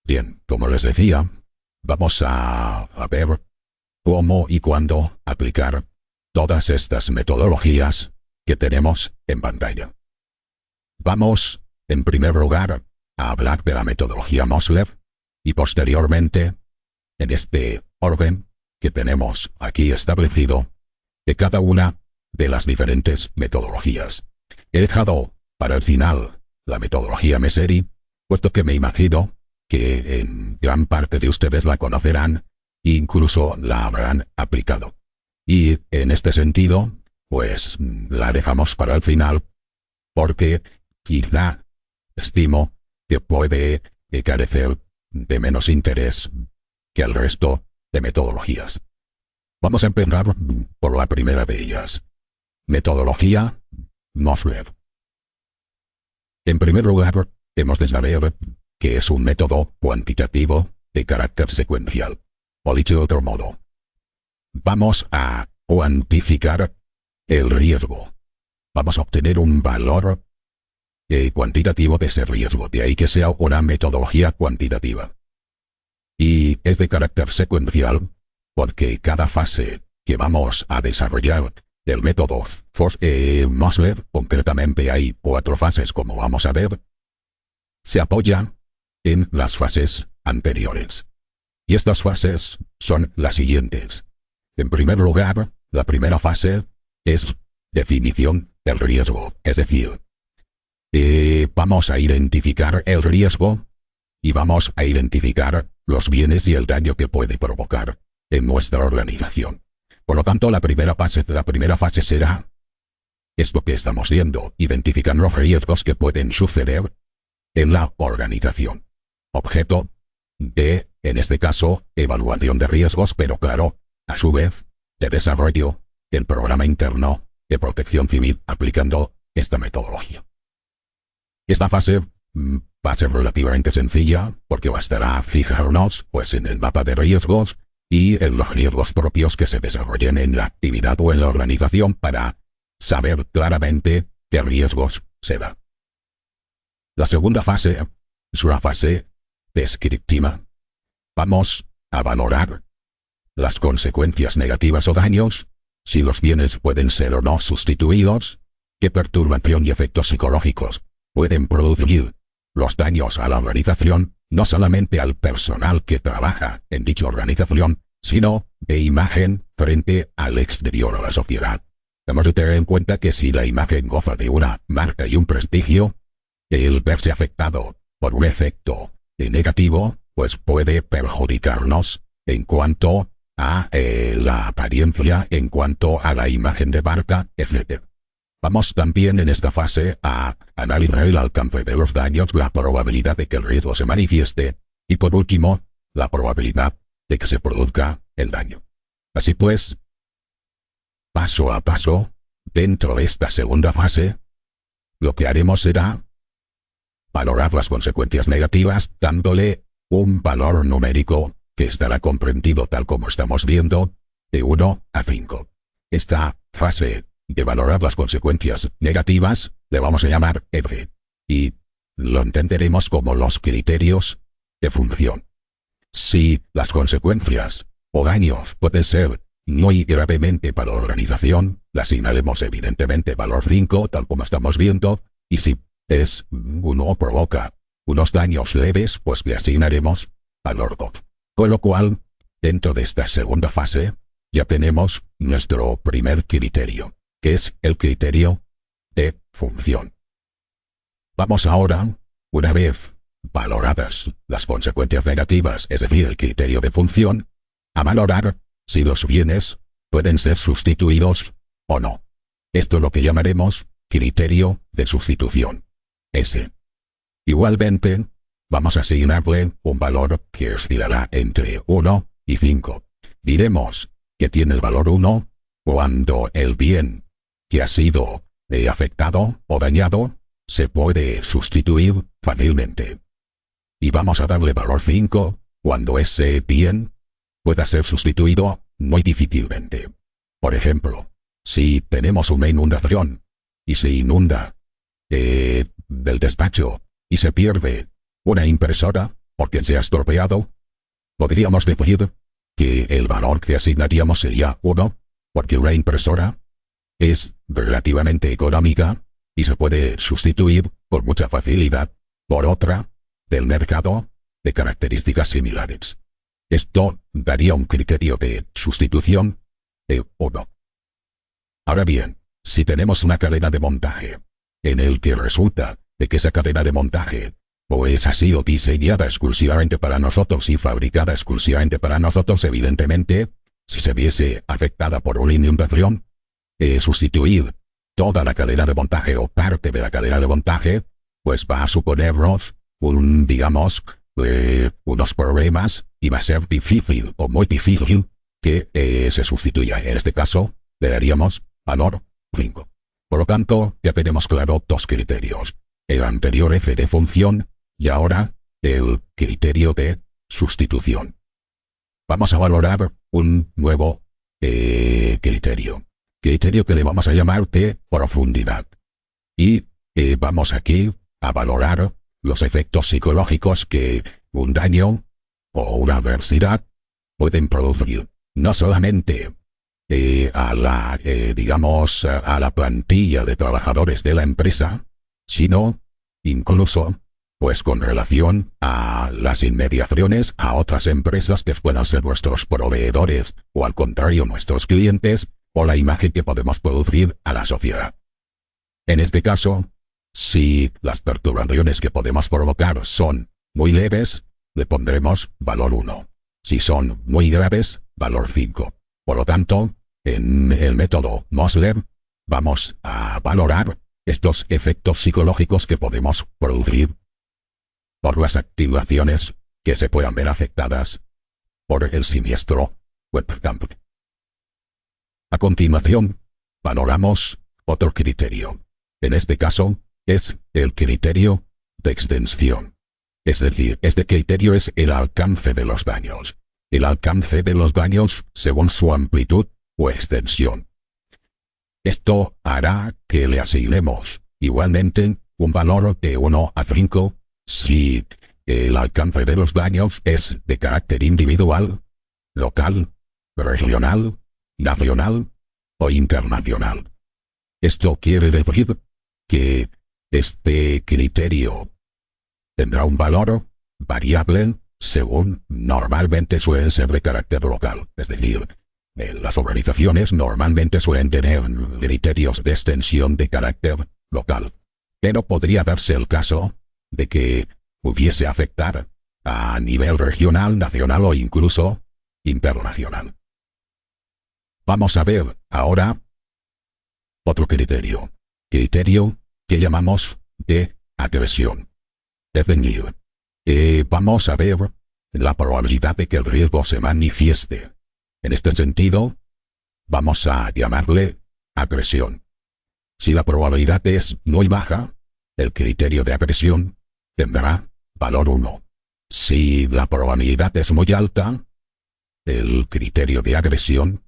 Bien, como les decía, vamos a ver cómo y cuándo aplicar todas estas metodologías que tenemos en pantalla. Vamos, en primer lugar, a hablar de la metodología Moslev y posteriormente, en este orden que tenemos aquí establecido, de cada una de las diferentes metodologías. He dejado para el final la metodología Meseri, puesto que me imagino que en gran parte de ustedes la conocerán e incluso la habrán aplicado. Y en este sentido, pues la dejamos para el final porque quizá estimo que puede carecer de menos interés que el resto de metodologías. Vamos a empezar por la primera de ellas, metodología Moslev. En primer lugar, hemos de saber que es un método cuantitativo de carácter secuencial, o dicho de otro modo, vamos a cuantificar el riesgo. Vamos a obtener un valor cuantitativo de ese riesgo, de ahí que sea una metodología cuantitativa. Y es de carácter secuencial porque cada fase que vamos a desarrollar del método Moslev, concretamente hay 4 fases como vamos a ver, se apoya en las fases anteriores. Y estas fases son las siguientes. En primer lugar, la primera fase es definición del riesgo, es decir, vamos a identificar el riesgo y vamos a identificar los bienes y el daño que puede provocar en nuestra organización. Por lo tanto, la primera fase será esto que estamos viendo, identificar los riesgos que pueden suceder en la organización. Objeto de, en este caso, evaluación de riesgos, pero claro, a su vez, de desarrollo del programa interno de protección civil aplicando esta metodología. Esta fase va a ser relativamente sencilla porque bastará fijarnos pues, en el mapa de riesgos y en los riesgos propios que se desarrollen en la actividad o en la organización para saber claramente qué riesgos se dan. La segunda fase es una fase descriptiva. Vamos a valorar las consecuencias negativas o daños, si los bienes pueden ser o no sustituidos, qué perturbación y efectos psicológicos pueden producir los daños a la organización, no solamente al personal que trabaja en dicha organización, sino de imagen frente al exterior a la sociedad. Hemos de tener en cuenta que si la imagen goza de una marca y un prestigio, el verse afectado por un efecto negativo, pues puede perjudicarnos en cuanto a la apariencia, en cuanto a la imagen de marca, etc. Vamos también en esta fase a analizar el alcance de los daños, la probabilidad de que el riesgo se manifieste y por último, la probabilidad de que se produzca el daño. Así pues, paso a paso, dentro de esta segunda fase, lo que haremos será valorar las consecuencias negativas dándole un valor numérico que estará comprendido tal como estamos viendo, de 1 a 5. Esta fase de valorar las consecuencias negativas le vamos a llamar F, y lo entenderemos como los criterios de función. Si las consecuencias o daños pueden ser muy gravemente para la organización, le asignaremos evidentemente valor 5, tal como estamos viendo, y si uno provoca unos daños leves, pues le asignaremos valor 2. Con lo cual, dentro de esta segunda fase, ya tenemos nuestro primer criterio, que es el criterio de función. Vamos ahora, una vez valoradas las consecuencias negativas, es decir, el criterio de función, a valorar si los bienes pueden ser sustituidos o no. Esto es lo que llamaremos criterio de sustitución, S. Igualmente, vamos a asignarle un valor que oscilará entre 1 y 5. Diremos que tiene el valor 1 cuando el bien que ha sido afectado o dañado se puede sustituir fácilmente. Y vamos a darle valor 5 cuando ese bien pueda ser sustituido muy difícilmente. Por ejemplo, si tenemos una inundación y se inunda del despacho y se pierde una impresora, porque se ha estropeado. Podríamos decir que el valor que asignaríamos sería 1, porque una impresora es relativamente económica y se puede sustituir con mucha facilidad por otra del mercado de características similares. Esto daría un criterio de sustitución de 1. Ahora bien, si tenemos una cadena de montaje en el que resulta de que esa cadena de montaje pues ha sido diseñada exclusivamente para nosotros y fabricada exclusivamente para nosotros, evidentemente, si se viese afectada por una inundación, sustituir toda la cadena de montaje o parte de la cadena de montaje, pues va a suponernos unos problemas y va a ser difícil o muy difícil que se sustituya. En este caso, le daríamos valor 5. Por lo tanto, ya tenemos claro 2 criterios. El anterior f de función y ahora el criterio de sustitución. Vamos a valorar un nuevo criterio que le vamos a llamar de profundidad. Y vamos aquí a valorar los efectos psicológicos que un daño o una adversidad pueden producir, no solamente a la plantilla de trabajadores de la empresa, sino incluso pues con relación a las inmediaciones a otras empresas que puedan ser nuestros proveedores o al contrario nuestros clientes, o la imagen que podemos producir a la sociedad. En este caso, si las perturbaciones que podemos provocar son muy leves, le pondremos valor 1. Si son muy graves, valor 5. Por lo tanto, en el método Mosler vamos a valorar estos efectos psicológicos que podemos producir por las activaciones que se puedan ver afectadas por el siniestro webcam. A continuación, valoramos otro criterio. En este caso, es el criterio de extensión. Es decir, este criterio es el alcance de los daños. El alcance de los daños según su amplitud o extensión. Esto hará que le asignemos igualmente un valor de 1 a 5 si el alcance de los daños es de carácter individual, local, regional, nacional o internacional. Esto quiere decir que este criterio tendrá un valor variable según normalmente suele ser de carácter local. Es decir, las organizaciones normalmente suelen tener criterios de extensión de carácter local. Pero podría darse el caso de que pudiese afectar a nivel regional, nacional o incluso internacional. Vamos a ver ahora otro criterio que llamamos de agresión. Es decir, vamos a ver la probabilidad de que el riesgo se manifieste. En este sentido, vamos a llamarle agresión. Si la probabilidad es muy baja, el criterio de agresión tendrá valor 1. Si la probabilidad es muy alta, el criterio de agresión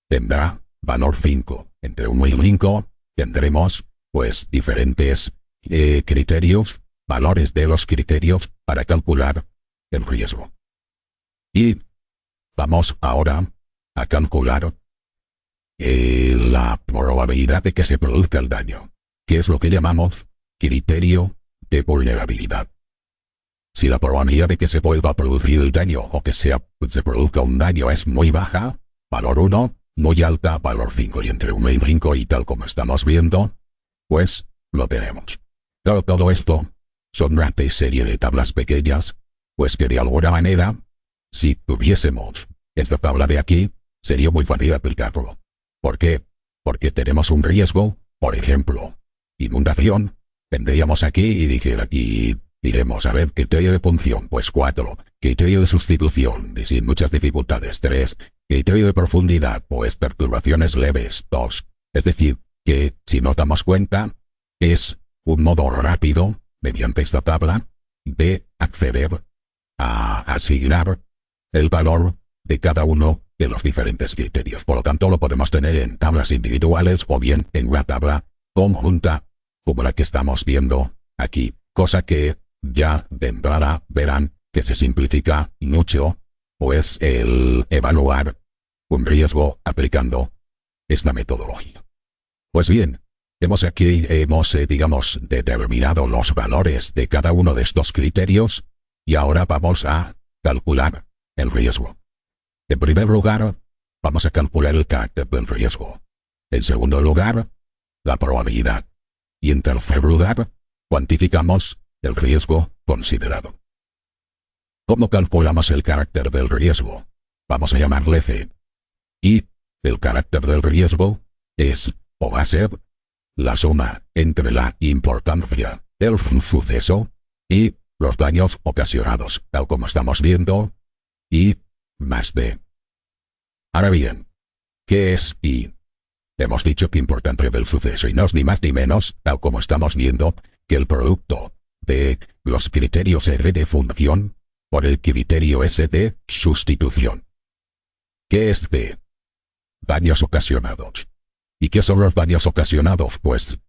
tendrá valor 5. Entre 1 y 5 tendremos pues diferentes criterios, valores de los criterios para calcular el riesgo. Y vamos ahora a calcular la probabilidad de que se produzca el daño, que es lo que llamamos criterio de vulnerabilidad. Si la probabilidad de que se vuelva a producir el daño o que se produzca un daño es muy baja, valor 1, muy alta, valor 5, y entre 1 y 5 y tal como estamos viendo, pues lo tenemos. Claro, todo esto son una serie de tablas pequeñas, pues que de alguna manera, si tuviésemos esta tabla de aquí, sería muy fácil aplicarlo. ¿Por qué? Porque tenemos un riesgo, por ejemplo, inundación. Vendríamos aquí y diremos, a ver, criterio de función, pues 4. Criterio de sustitución, y sin muchas dificultades, 3. Criterio de profundidad, pues perturbaciones leves, 2. Es decir, que si nos damos cuenta, es un modo rápido, mediante esta tabla, de acceder a asignar el valor de cada uno de los diferentes criterios. Por lo tanto, lo podemos tener en tablas individuales o bien en una tabla conjunta, como la que estamos viendo aquí. Cosa que ya de entrada verán que se simplifica mucho, pues el evaluar un riesgo aplicando esta metodología. Pues bien, hemos digamos, determinado los valores de cada uno de estos criterios y ahora vamos a calcular el riesgo. En primer lugar, vamos a calcular el carácter del riesgo. En segundo lugar, la probabilidad. Y en tercer lugar, cuantificamos el riesgo considerado. ¿Cómo calculamos el carácter del riesgo? Vamos a llamarle C. Y el carácter del riesgo es, o va a ser, la suma entre la importancia del suceso y los daños ocasionados, tal como estamos viendo, y más D. Ahora bien, ¿qué es I? Hemos dicho que importancia del suceso y no es ni más ni menos, tal como estamos viendo, que el producto de los criterios R de función por el criterio S de sustitución. ¿Qué es D? Daños ocasionados. ¿Y qué son los daños ocasionados? Pues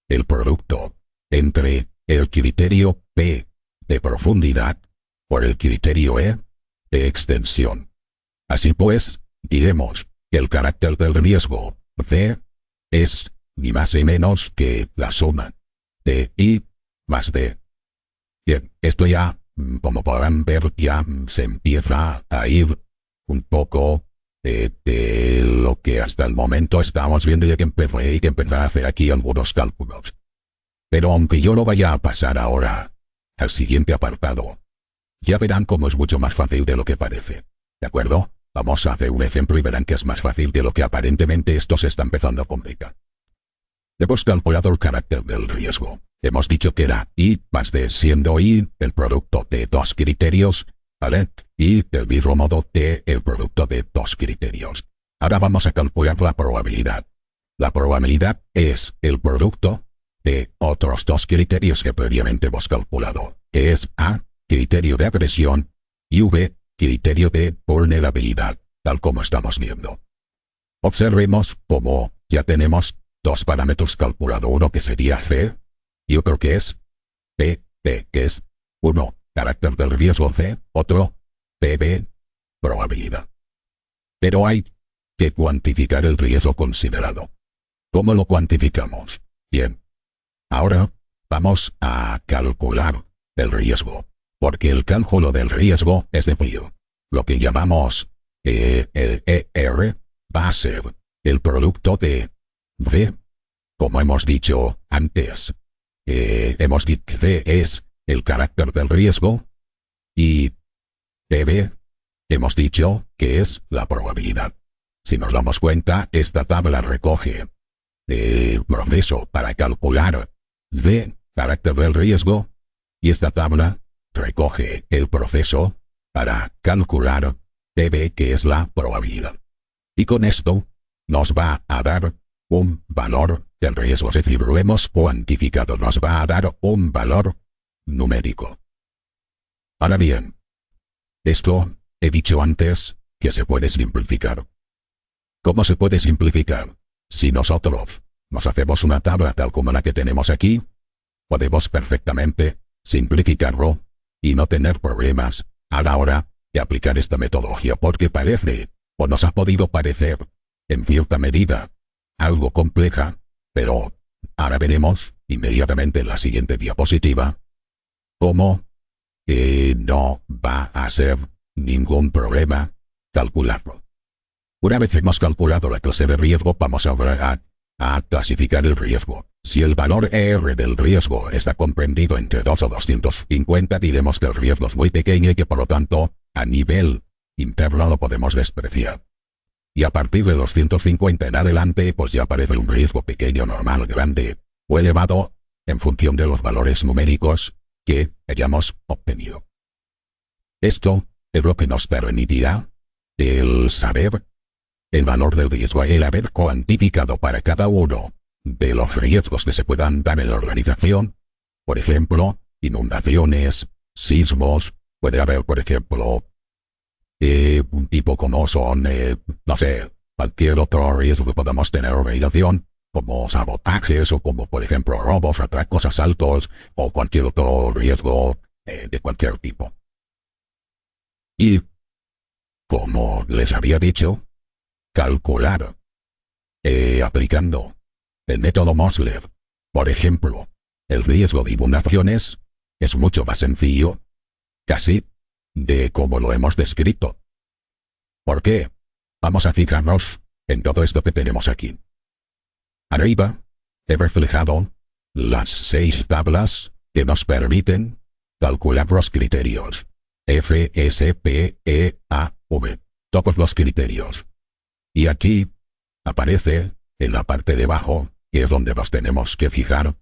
el producto entre el criterio P de profundidad por el criterio E de extensión. Así pues, diremos que el carácter del riesgo C es ni más ni menos que la suma de I más D. Bien, esto ya, como podrán ver, ya se empieza a ir un poco de lo que hasta el momento estamos viendo y hay que empezar a hacer aquí algunos cálculos. Pero aunque yo lo vaya a pasar ahora al siguiente apartado, ya verán cómo es mucho más fácil de lo que parece. ¿De acuerdo? Vamos a hacer un ejemplo y verán que es más fácil de lo que aparentemente esto se está empezando a complicar. Hemos calculado el carácter del riesgo. Hemos dicho que era I más D, siendo I el producto de dos criterios, ¿vale? Y del mismo modo D el producto de dos criterios. Ahora vamos a calcular la probabilidad. La probabilidad es el producto de otros dos criterios que previamente hemos calculado, que es A, criterio de agresión, y V, criterio de vulnerabilidad, tal como estamos viendo. Observemos cómo ya tenemos dos parámetros calculados, uno que sería C y otro que es P, que es uno, carácter del riesgo C, otro, PB, probabilidad. Pero hay que cuantificar el riesgo considerado. ¿Cómo lo cuantificamos? Bien, ahora vamos a calcular el riesgo, porque el cálculo del riesgo, es decir, lo que llamamos el ER, va a ser el producto de V, como hemos dicho antes. Hemos dicho que C es el carácter del riesgo y PB hemos dicho que es la probabilidad. Si nos damos cuenta, esta tabla recoge el proceso para calcular V, carácter del riesgo, y esta tabla recoge el proceso para calcular PB, que es la probabilidad. Y con esto nos va a dar un valor del riesgo, es decir, lo hemos cuantificado, nos va a dar un valor numérico. Ahora bien, esto he dicho antes que se puede simplificar. ¿Cómo se puede simplificar? Si nosotros nos hacemos una tabla tal como la que tenemos aquí, podemos perfectamente simplificarlo y no tener problemas a la hora de aplicar esta metodología, porque parece, o nos ha podido parecer, en cierta medida, algo compleja, pero ahora veremos inmediatamente en la siguiente diapositiva cómo no va a ser ningún problema calcularlo. Una vez hemos calculado la clase de riesgo, vamos a clasificar el riesgo. Si el valor ER del riesgo está comprendido entre 2 o 250, diremos que el riesgo es muy pequeño y que por lo tanto, a nivel interno lo podemos despreciar. Y a partir de 250 en adelante, pues ya aparece un riesgo pequeño, normal, grande o elevado, en función de los valores numéricos que hayamos obtenido. Esto es lo que nos permitirá el saber el valor del riesgo, el haber cuantificado para cada uno de los riesgos que se puedan dar en la organización. Por ejemplo, inundaciones, sismos, puede haber, por ejemplo, un tipo como son, no sé, cualquier otro riesgo que podamos tener en la organización, como sabotajes o como, por ejemplo, robos, atracos, asaltos o cualquier otro riesgo de cualquier tipo. Y, como les había dicho, calcular, aplicando el método Mossler, por ejemplo, el riesgo de inundaciones es mucho más sencillo, casi, de como lo hemos descrito. ¿Por qué? Vamos a fijarnos en todo esto que tenemos aquí. Arriba he reflejado las 6 tablas que nos permiten calcular los criterios. F, S, P, E, A, V. Todos los criterios. Y aquí aparece, en la parte de abajo, que es donde nos tenemos que fijar,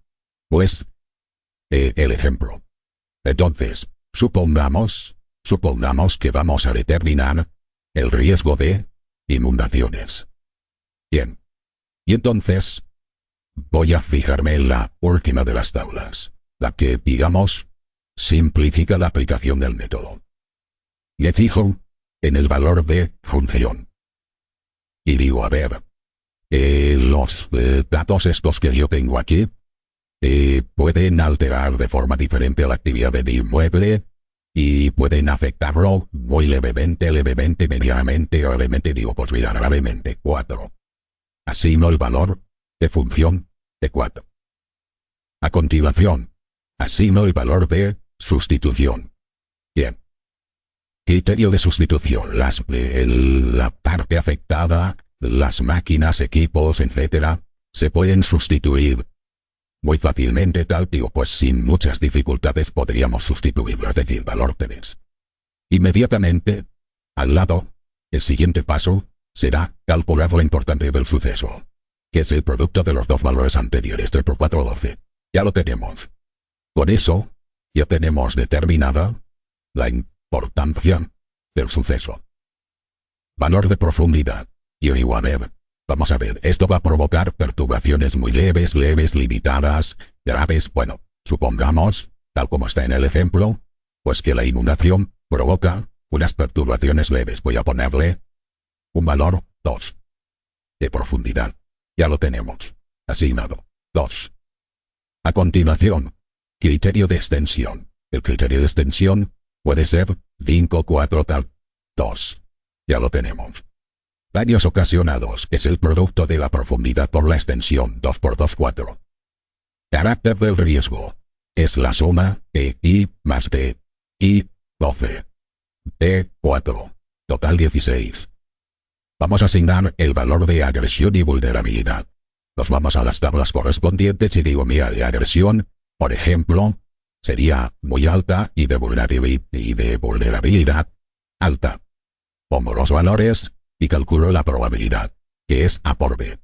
pues, el ejemplo. Entonces, supongamos que vamos a determinar el riesgo de inundaciones. Bien. Y entonces, voy a fijarme en la última de las tablas, la que, digamos, simplifica la aplicación del método. Me fijo en el valor de función. Y digo, a ver, los datos estos que yo tengo aquí pueden alterar de forma diferente la actividad del inmueble y pueden afectarlo muy levemente, medianamente o levemente, digo, pues mira, gravemente. 4. Asigno el valor de función de 4. A continuación, asigno el valor de sustitución. Bien. Criterio de sustitución. La parte afectada, las máquinas, equipos, etc., se pueden sustituir muy fácilmente, pues sin muchas dificultades podríamos sustituirlo, es decir, valor 3. Inmediatamente, al lado, el siguiente paso será calcular lo importante del suceso, que es el producto de los dos valores anteriores, 3 por 4, 12. Ya lo tenemos. Con eso, ya tenemos determinada la importancia del suceso. Valor de profundidad. Yo digo, a ver, vamos a ver, esto va a provocar perturbaciones muy leves, limitadas, graves. Bueno, supongamos, tal como está en el ejemplo, pues que la inundación provoca unas perturbaciones leves. Voy a ponerle un valor 2 de profundidad. Ya lo tenemos. Asignado. 2. A continuación, criterio de extensión. El criterio de extensión puede ser 5, 4, tal. 2. Ya lo tenemos. Daños ocasionados es el producto de la profundidad por la extensión. 2 por 2, 4. Carácter del riesgo es la suma de I más D. I, 12. D, 4. Total 16. Vamos a asignar el valor de agresión y vulnerabilidad. Nos vamos a las tablas correspondientes y digo, mira, de agresión, por ejemplo, sería muy alta y de vulnerabilidad alta. Pongo los valores y calculo la probabilidad, que es A por B.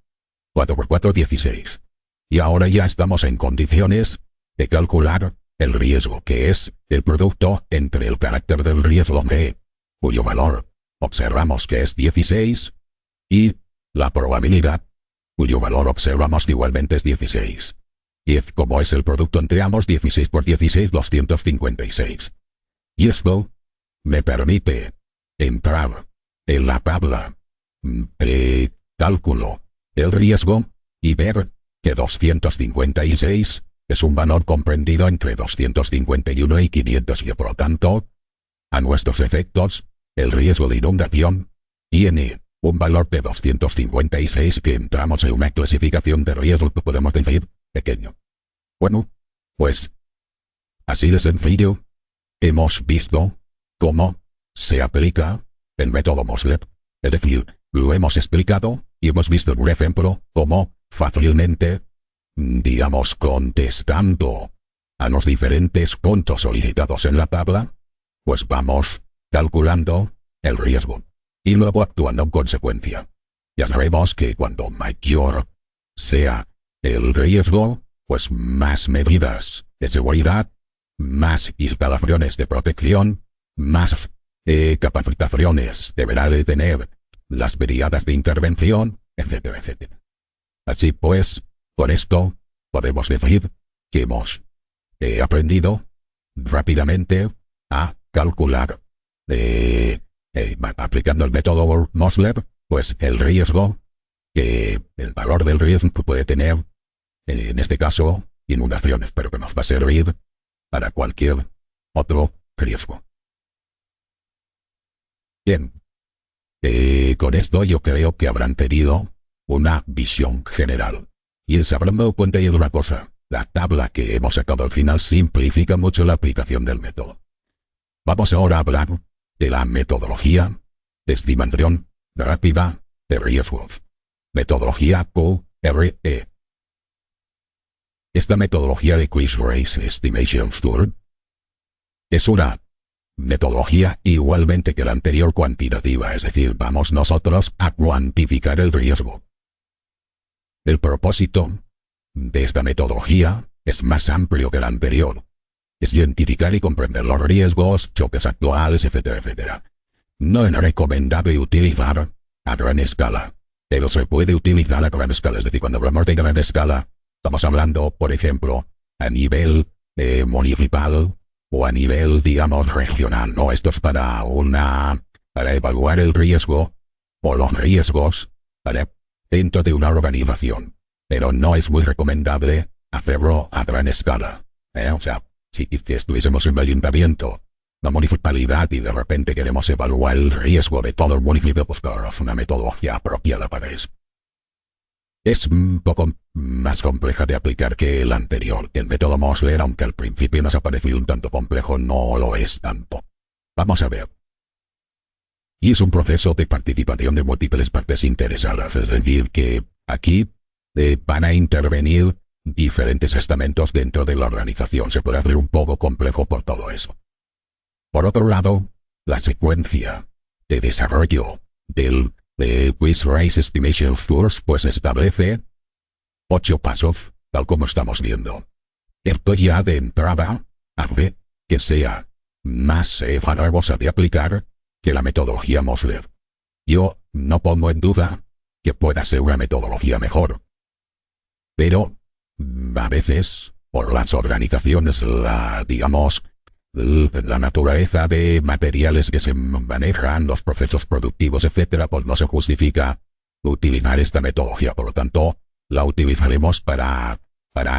4 por 4, 16. Y ahora ya estamos en condiciones de calcular el riesgo, que es el producto entre el carácter del riesgo G, cuyo valor observamos que es 16, y la probabilidad, cuyo valor observamos que igualmente es 16. Y como es el producto entre ambos, 16 por 16, 256. Y esto me permite entrar en la tabla de cálculo del riesgo y ver que 256 es un valor comprendido entre 251 y 500 y por lo tanto, a nuestros efectos, el riesgo de inundación tiene un valor de 256 que entramos en una clasificación de riesgo que podemos decir pequeño. Bueno, pues, así de sencillo, hemos visto cómo se aplica el método Mossler, es decir, lo hemos explicado y hemos visto en un ejemplo cómo fácilmente, digamos, contestando a los diferentes puntos solicitados en la tabla, pues vamos calculando el riesgo y luego actuando en consecuencia. Ya sabemos que cuanto mayor sea el riesgo, pues más medidas de seguridad, más instalaciones de protección, más capacitaciones deberá de tener las brigadas de intervención, etcétera, etcétera. Así pues, con esto podemos decir que hemos aprendido rápidamente a calcular, aplicando el método Mossler, pues el riesgo, el valor del riesgo que puede tener, en este caso, inundaciones, pero que nos va a servir para cualquier otro riesgo. Bien. Con esto yo creo que habrán tenido una visión general. Y se habrán dado cuenta de una cosa. La tabla que hemos sacado al final simplifica mucho la aplicación del método. Vamos ahora a hablar de la metodología de estimación rápida de riesgos. Metodología QRE. Esta metodología de Quick Risk Estimation Tool es una metodología igualmente que la anterior cuantitativa, es decir, vamos nosotros a cuantificar el riesgo. El propósito de esta metodología es más amplio que la anterior. Es identificar y comprender los riesgos, choques actuales, etcétera, etcétera. No es recomendable utilizar a gran escala, pero se puede utilizar a gran escala. Es decir, cuando hablamos de gran escala, estamos hablando, por ejemplo, a nivel municipal o a nivel, digamos, regional. No, esto es para evaluar el riesgo o los riesgos dentro de una organización. Pero no es muy recomendable hacerlo a gran escala. O sea, si estuviésemos en un ayuntamiento, una municipalidad, y de repente queremos evaluar el riesgo de todo el municipio, pues claro, es una metodología apropiada para eso. Es un poco más compleja de aplicar que el anterior. El método Mosler, aunque al principio nos ha parecido un tanto complejo, no lo es tanto. Vamos a ver. Y es un proceso de participación de múltiples partes interesadas, es decir, que aquí van a intervenir diferentes estamentos dentro de la organización. Se puede hacer un poco complejo por todo eso. Por otro lado, la secuencia de desarrollo del Quick Risk Estimation Tool pues establece 8 pasos, tal como estamos viendo. Esto ya de entrada hace que sea más farragosa de aplicar que la metodología Mosler. Yo no pongo en duda que pueda ser una metodología mejor. Pero a veces, por las organizaciones, la naturaleza de materiales que se manejan, los procesos productivos, etcétera, pues no se justifica utilizar esta metodología. Por lo tanto, la utilizaremos para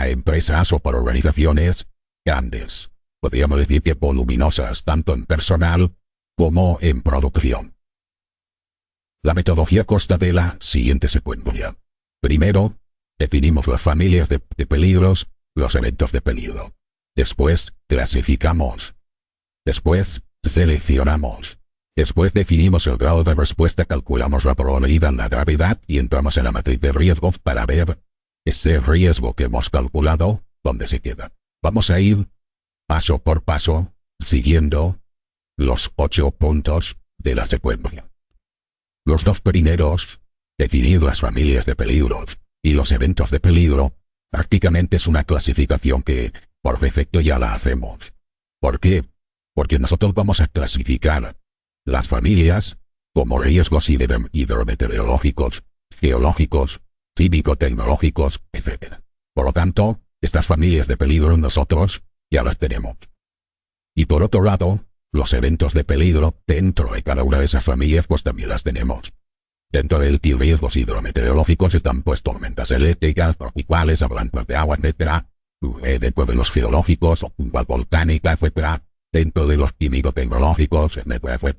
empresas o para organizaciones grandes. Podríamos decir que voluminosas, tanto en personal como en producción. La metodología consta de la siguiente secuencia. Primero, definimos las familias de peligros, los eventos de peligro. Después, clasificamos. Después, seleccionamos. Después definimos el grado de respuesta, calculamos la probabilidad, la gravedad y entramos en la matriz de riesgos para ver ese riesgo que hemos calculado, dónde se queda. Vamos a ir paso por paso, siguiendo los 8 puntos de la secuencia. Los 2 primeros, definir las familias de peligros y los eventos de peligro, prácticamente es una clasificación que por defecto ya la hacemos. ¿Por qué? Porque nosotros vamos a clasificar las familias como riesgos hidrometeorológicos, geológicos, cívico-tecnológicos, etc. Por lo tanto, estas familias de peligro nosotros ya las tenemos. Y por otro lado, los eventos de peligro dentro de cada una de esas familias pues también las tenemos. Dentro del riesgos hidrometeorológicos están pues tormentas eléctricas, tropicales, avalanchas de agua, etc. Dentro de los geológicos, volcánica, etc. Dentro de los químico-tecnológicos,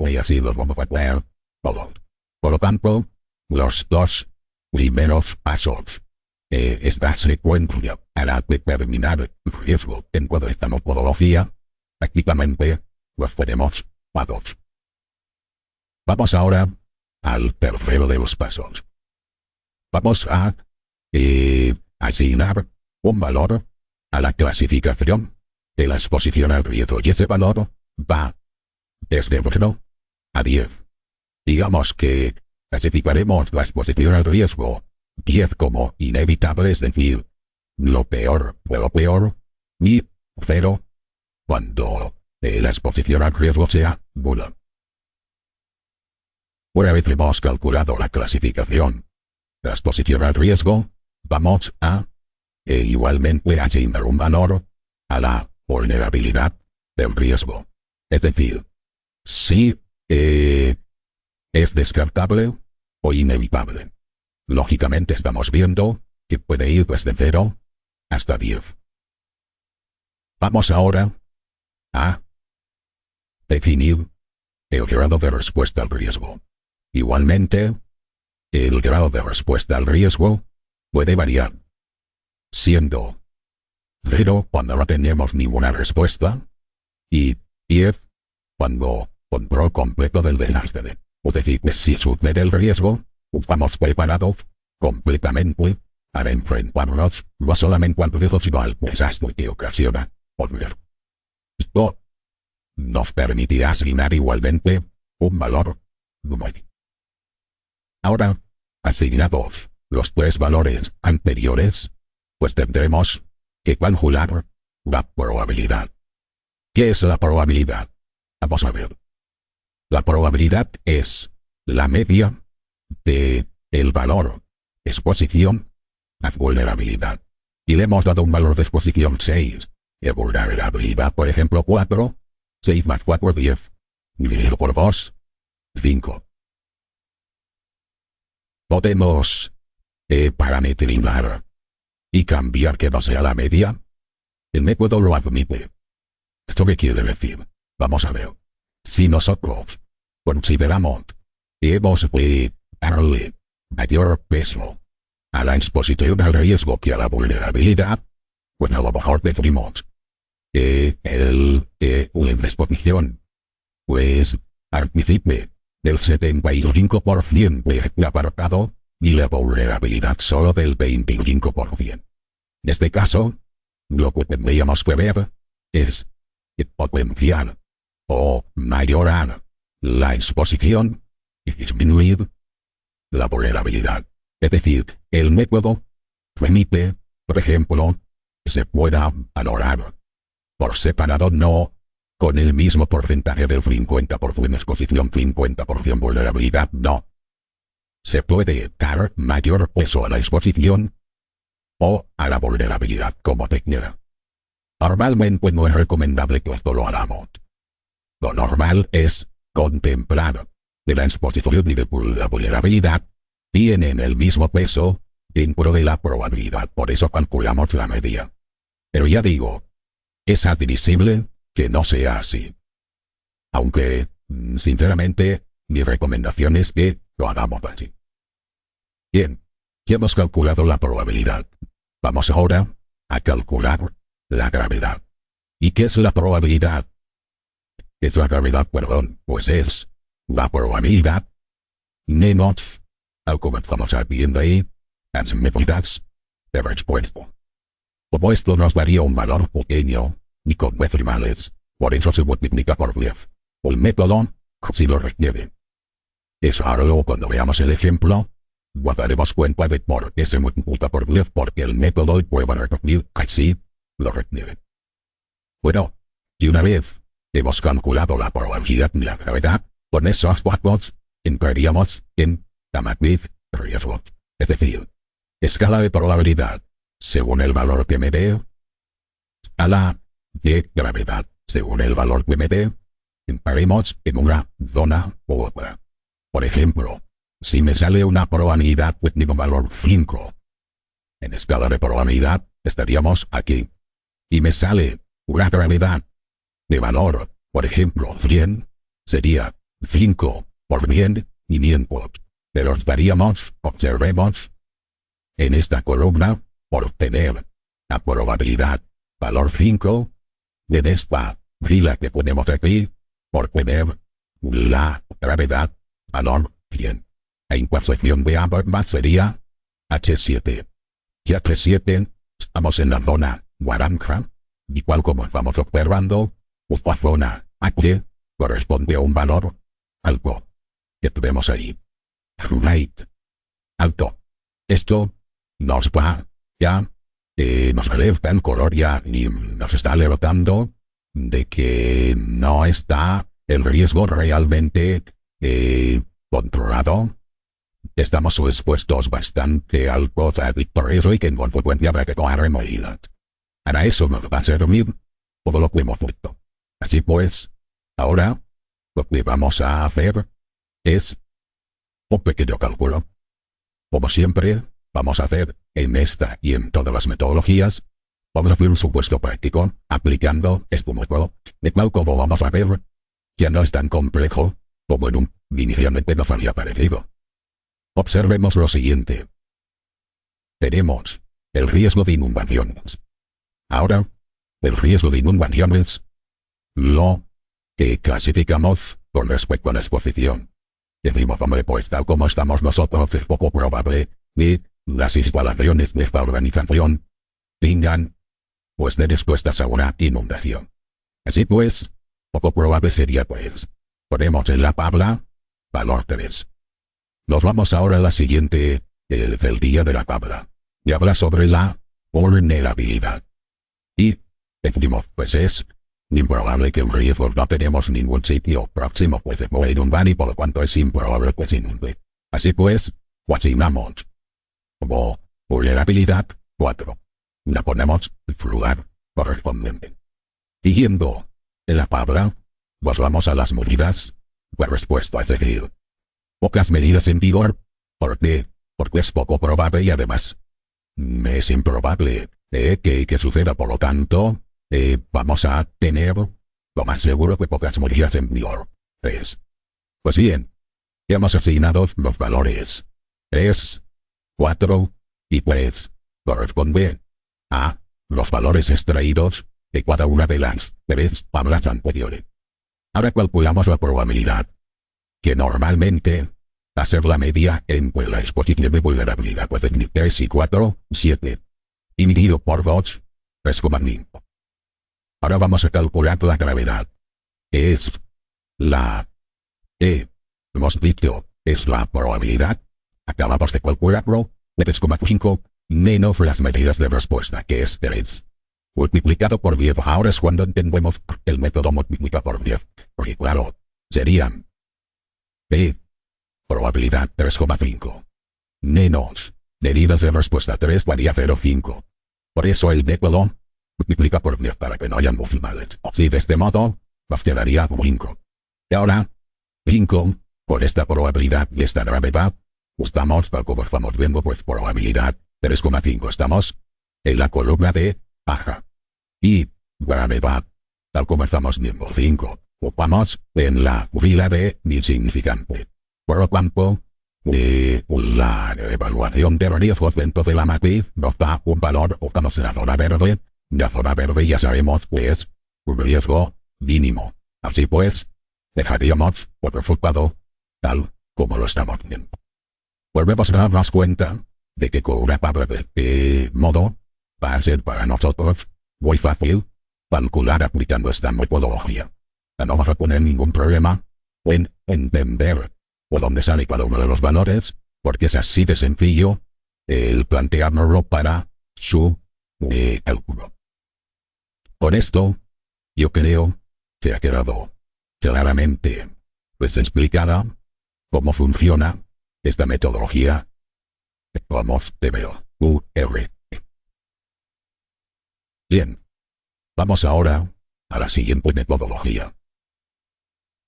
y así los vamos a ver todos. Por lo tanto, los 2 primeros pasos esta secuencia para determinar el riesgo dentro de esta metodología, prácticamente los tenemos dados. Vamos ahora al tercero de los pasos. Vamos a asignar un valor a la clasificación de la exposición al riesgo, y ese valor va desde 1 a 10. Digamos que clasificaremos la exposición al riesgo 10 como inevitable, es decir, lo peor de lo peor, y 0 cuando la exposición al riesgo sea nula. Una vez hemos calculado la clasificación, la exposición al riesgo, vamos a igualmente asignar un valor a la vulnerabilidad del riesgo. Es decir, si es descartable o inevitable. Lógicamente estamos viendo que puede ir desde 0 hasta 10. Vamos ahora a definir el grado de respuesta al riesgo. Igualmente, el grado de respuesta al riesgo puede variar, siendo 0 cuando no tenemos ninguna respuesta y 10 cuando control completo del desastre. Es decir, que si sucede el riesgo, estamos preparados completamente para enfrentarnos no solamente al riesgo sino al desastre que ocasiona volver. Esto nos permitirá asignar igualmente un valor numérico. Ahora, asignados los tres valores anteriores, pues tendremos que calcular la probabilidad. ¿Qué es la probabilidad? Vamos a ver. La probabilidad es la media de el valor exposición a vulnerabilidad. Y le hemos dado un valor de exposición 6. De vulnerabilidad, por ejemplo, 4. 6 más 4, 10. Dividido por 2, 5. Podemos parametrizar y cambiar que no sea la media. El método lo admite. ¿Esto qué quiere decir? Vamos a ver. Si nosotros consideramos que hemos de darle mayor peso a la exposición al riesgo que a la vulnerabilidad, pues a lo mejor decimos que la exposición pues participe del 75% de este apartado y la vulnerabilidad solo del 25%. En este caso, lo que tendríamos que ver es potenciar o mayorar la exposición y disminuir la vulnerabilidad. Es decir, el método permite, por ejemplo, que se pueda valorar por separado no con el mismo porcentaje del 50% exposición, 50% vulnerabilidad, no. Se puede dar mayor peso a la exposición o a la vulnerabilidad como técnica. Normalmente no es recomendable que esto lo hagamos. Lo normal es contemplar que la exposición y de la vulnerabilidad tienen el mismo peso dentro de la probabilidad. Por eso calculamos la media. Pero ya digo, es admisible que no sea así. Aunque, sinceramente, mi recomendación es que lo hagamos así. Bien, ya hemos calculado la probabilidad. Vamos ahora a calcular la gravedad. ¿Y qué es la probabilidad? ¿Qué es la gravedad? Perdón, pues es la probabilidad menos, al comenzamos viendo ahí, las medidas de respuesta. Como esto nos daría un valor pequeño y con decimales, por eso se multiplica por 10. El método, si lo requiere. Es raro cuando veamos el ejemplo, nos daremos cuenta de por qué se multiplica por 10 porque el método puede repetir así lo requiere. Bueno, y una vez hemos calculado la probabilidad y la gravedad, con esos datos entraríamos en la matriz riesgo. Es decir, escala de probabilidad según el valor que me dé, escala de gravedad según el valor que me dé, entraremos en una zona u otra. Por ejemplo, si me sale una probabilidad de tipo valor 5, en escala de probabilidad estaríamos aquí. Y me sale una gravedad de valor, por ejemplo, 100, sería 5 por 100, 500. Pero estaríamos, observemos, en esta columna, por obtener la probabilidad valor 5, en esta fila que ponemos aquí, por tener la gravedad valor 100. La intersección de ambas sería H7. Y H7, estamos en la zona naranja, igual como estamos observando, esta zona H corresponde a un valor alto que tenemos ahí. Right. Alto. Esto nos va ya, nos alerta el color ya y nos está alertando de que no está el riesgo realmente controlado. Estamos expuestos bastante al por eso y que en consecuencia habrá que tomar medidas. Para eso nos va a servir todo lo que hemos visto. Así pues, ahora lo que vamos a hacer es un pequeño cálculo. Como siempre, vamos a hacer en esta y en todas las metodologías, vamos a hacer un supuesto práctico aplicando este método, de tal como vamos a ver ya no es tan complejo como en un inicialmente nos había parecido. Observemos lo siguiente. Tenemos el riesgo de inundaciones. Ahora, el riesgo de inundaciones lo que clasificamos con respecto a la exposición. Decimos, hombre, pues tal como estamos nosotros, es poco probable que las instalaciones de esta organización tengan, pues, de respuestas a una inundación. Así pues, poco probable sería, pues, ponemos en la tabla valor 3. Nos vamos ahora a la siguiente, del día de la tabla, y habla sobre la vulnerabilidad. Y decimos, pues es improbable que un riesgo no tenemos ningún sitio próximo, pues se puede inundar y por lo cuanto es improbable que se inunde. Así pues, lo asignamos como vulnerabilidad 4. La ponemos en el lugar correspondiente. Siguiendo en la tabla, pues vamos a las medidas de respuesta, es decir, pocas medidas en vigor. ¿Por qué? Porque es poco probable y además es improbable que suceda. Por lo tanto, vamos a tener lo más seguro que pocas medidas en vigor. Pues bien, hemos asignado los valores 3, 4 y 3. Corresponde a los valores extraídos de cada una de las 3 tablas anteriores. Ahora calculamos la probabilidad, que normalmente va a ser la media entre la exposición de vulnerabilidad, pues de 3 y 4, 7, dividido por 2, 3,5. Ahora vamos a calcular la gravedad, que es la hemos dicho, es la probabilidad, acabamos de calcularlo, de 3,5, menos las medidas de respuesta, que es 3. Multiplicado por 10, ahora es cuando entendemos el método multiplica por 10, porque claro, serían probabilidad 3,5 menos medidas de respuesta 3 varía 0,5. Por eso el método multiplica por 10 para que no hayan decimales. Así de este modo, nos quedaría 5. Y ahora, 5, por esta probabilidad y esta gravedad, estamos, tal como estamos viendo, pues probabilidad 3,5. Estamos en la columna de baja. Y gravedad, tal como estamos viendo, 5. Ocupamos en la fila de insignificante. Por lo tanto, la evaluación de riesgos dentro de la matriz nos da un valor, estamos en la zona verde. La zona verde ya sabemos que es un riesgo mínimo. Así pues, dejaríamos por resultado tal como lo estamos viendo. Volvemos a darnos cuenta de que con una tabla de este modo va a ser para nosotros muy fácil calcular aplicando esta metodología. No vamos a poner ningún problema en entender por dónde sale cada uno de los valores, porque es así de sencillo el planteárnoslo para su cálculo. Con esto, yo creo que ha quedado claramente pues explicada cómo funciona esta metodología que vamos de VUR. Bien, vamos ahora a la siguiente metodología.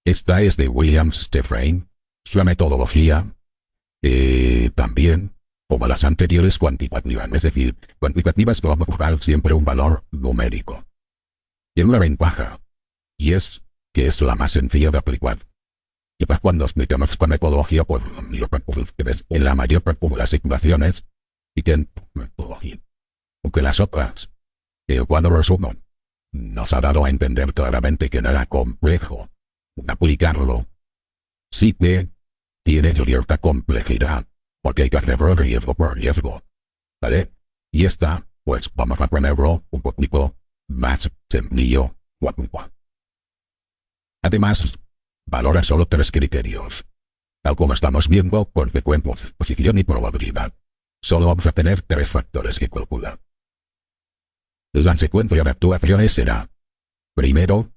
Esta es de Williams-Dufresne, su metodología, también, como las anteriores, cuantitativas, es decir, cuantitativas vamos a buscar siempre un valor numérico. Tiene una ventaja, y es que es la más sencilla de aplicar. Y pues cuando explicamos esta metodología, pues en la mayor parte de las ecuaciones, y que en metodología, aunque las otras, cuando resumen, nos ha dado a entender claramente que no era complejo aplicarlo. Sí que tiene cierta complejidad, porque hay que hacerlo riesgo por riesgo, ¿vale? Y esta, pues vamos a ponerlo un poquito más sencillo. Además, valora solo 3 criterios. Tal como estamos viendo, consecuencias, exposición y probabilidad. Solo vamos a tener 3 factores que calcular. La secuencia de actuaciones será, primero,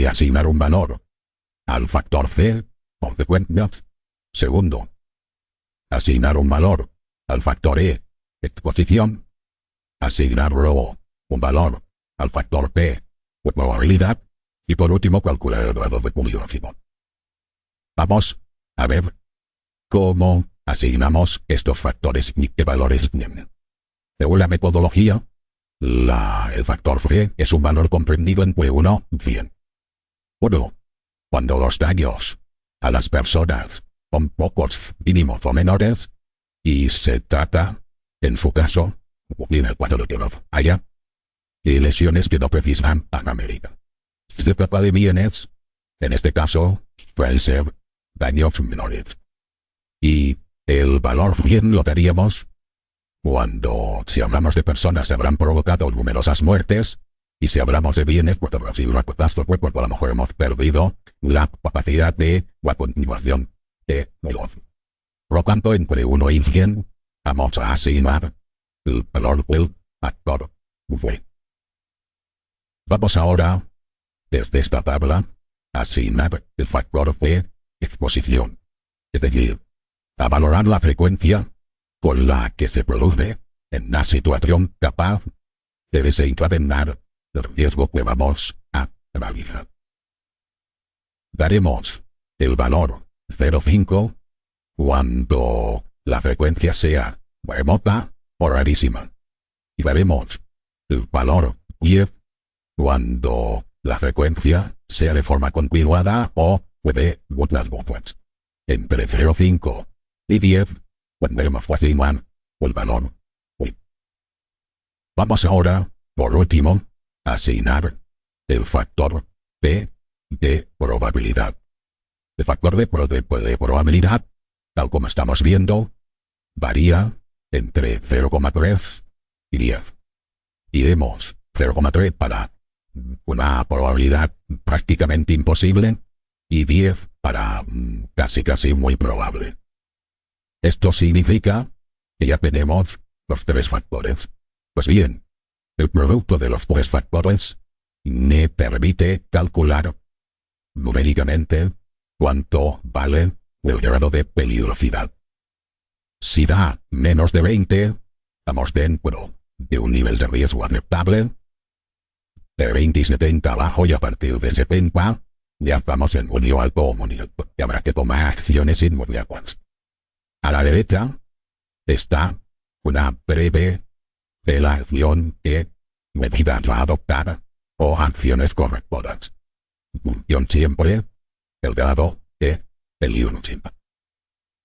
asignar un valor al factor C, consecuencias. Segundo, asignar un valor al factor E, exposición. Asignar luego un valor al factor P, probabilidad. Y por último, calcular el grado de cumulación. Vamos a ver cómo asignamos estos factores y qué valores tienen. Según la metodología, el factor C es un valor comprendido entre 1 y 100. 1. Cuando los daños a las personas son pocos, mínimos o menores, y se trata, en su caso, en el cuadro de los haya, de lesiones que no precisan a América. Se trata de bienes, en este caso, pueden ser daños menores. Y el valor bien lo daríamos cuando, si hablamos de personas, se habrán provocado numerosas muertes, y si hablamos de bienes, pues habrá sido una catástrofe, pues a lo mejor hemos perdido la capacidad de la continuación de negocio. Por lo tanto, entre 1 y 100, vamos a asignar el valor del factor V. Vamos ahora, desde esta tabla, a asignar el factor de exposición. Es decir, a valorar la frecuencia con la que se produce en una situación capaz de desencadenar el riesgo que vamos a analizar. Daremos el valor 0,5 cuando la frecuencia sea remota o rarísima. Y daremos el valor 10 cuando la frecuencia sea de forma continuada o puede muchas veces. Entre 0,5 y 10, tendremos asignar el valor 1. Vamos ahora, por último, a asignar el factor P de probabilidad. El factor de probabilidad, tal como estamos viendo, varía entre 0,3 y 10. Y demos 0,3 para una probabilidad prácticamente imposible y 10 para casi muy probable. Esto significa que ya tenemos los 3 factores. Pues bien, el producto de los 3 factores me permite calcular numéricamente cuánto vale el grado de peligrosidad. Si da menos de 20, estamos dentro de un nivel de riesgo aceptable. De 20 y 70 abajo, y a partir de 70 ya estamos en un nivel alto o muy alto, y habrá que tomar acciones inmediatas. A la derecha está una breve relación de medidas a adoptar o acciones correctoras. Función siempre el grado de peligrosidad.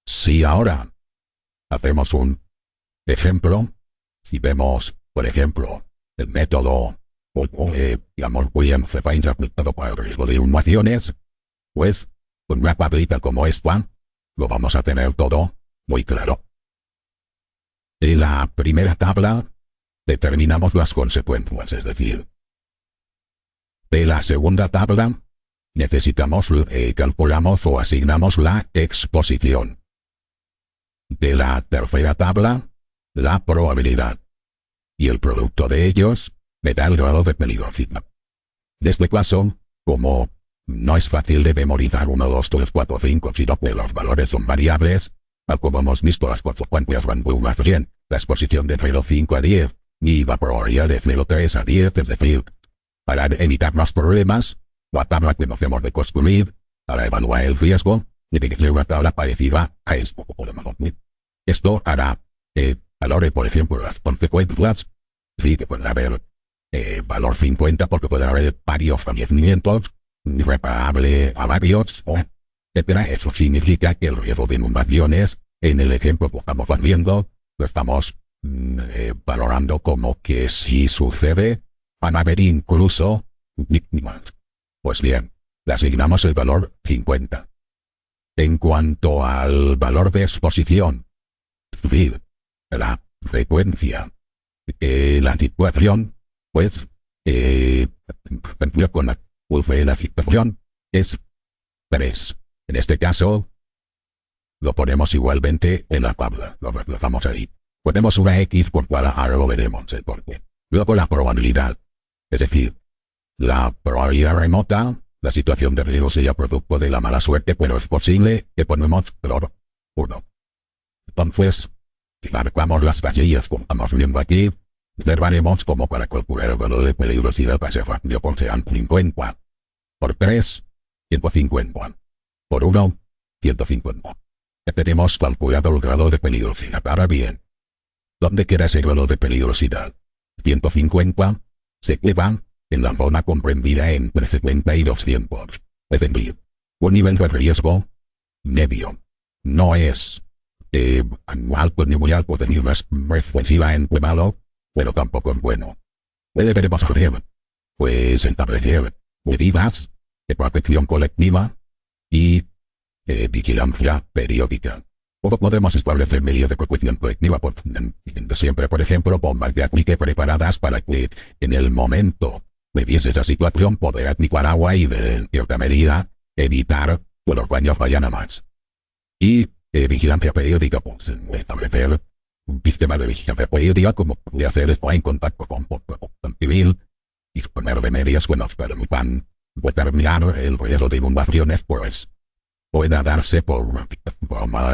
Si ahora hacemos un ejemplo, si vemos, por ejemplo, el método digamos, William Fefines aplicado para el riesgo de inundaciones, pues con una tablita como esta, lo vamos a tener todo muy claro. En la primera tabla determinamos las consecuencias, es decir, de la segunda tabla necesitamos, calculamos o asignamos la exposición. De la tercera tabla, la probabilidad. Y el producto de ellos me da el grado de peligrosidad. En este caso, como no es fácil de memorizar 1, 2, 3, 4, 5, sino que los valores son variables, tal como hemos visto las consecuencias van de 1 a 100, la exposición de 0,5 a 10, y la probabilidad de 0,3 a 10, es decir, para evitar más problemas, la tabla que nos hemos de construir, para evaluar el riesgo, tiene que ser una tabla parecida a esto. Esto hará que valore, por ejemplo, las consecuencias, sí que puede haber valor 50 porque puede haber varios fallecimientos, irreparable a varios, etcétera. Eso significa que el riesgo de inundaciones, en el ejemplo que estamos haciendo, lo estamos valorando como que si sucede, van a haber incluso víctimas. Pues bien, le asignamos el valor 50. En cuanto al valor de exposición, es decir, la frecuencia, la situación, pues, con la curva de la situación es 3. En este caso, lo ponemos igualmente en la tabla, lo reflejamos ahí. Ponemos una X por cual ahora lo veremos el porqué. Luego la probabilidad, es decir, la probabilidad remota, la situación de riesgo sería producto de la mala suerte, pero es posible que ponemos valor 1. Entonces, si marcamos las casillas como estamos viendo aquí, observaremos como para calcular el valor de peligrosidad para ese factor sean 50. Por 3, 150. Por 1, 150. Ya tenemos calculado el grado de peligrosidad. Ahora bien, ¿dónde queda ese grado de peligrosidad? 150 se queda en la zona comprendida entre 70 y 200. Es decir, un nivel de riesgo medio. No es alto ni muy alto, de niveles excesivamente malo, pero tampoco es bueno. ¿Qué deberemos hacer? Pues establecer medidas de protección colectiva y vigilancia periódica. O podemos establecer medidas de protección colectiva siempre, por ejemplo, bombas de aplique preparadas para que en el momento de esa situación poder aplicar agua y de cierta medida evitar que los baños vayan a más. Y vigilancia periódica, pues establecer un sistema de vigilancia periódica como puede hacer estar en contacto con protección civil y poner remedios que nos permitan determinar el riesgo de inundaciones, pues pueda darse por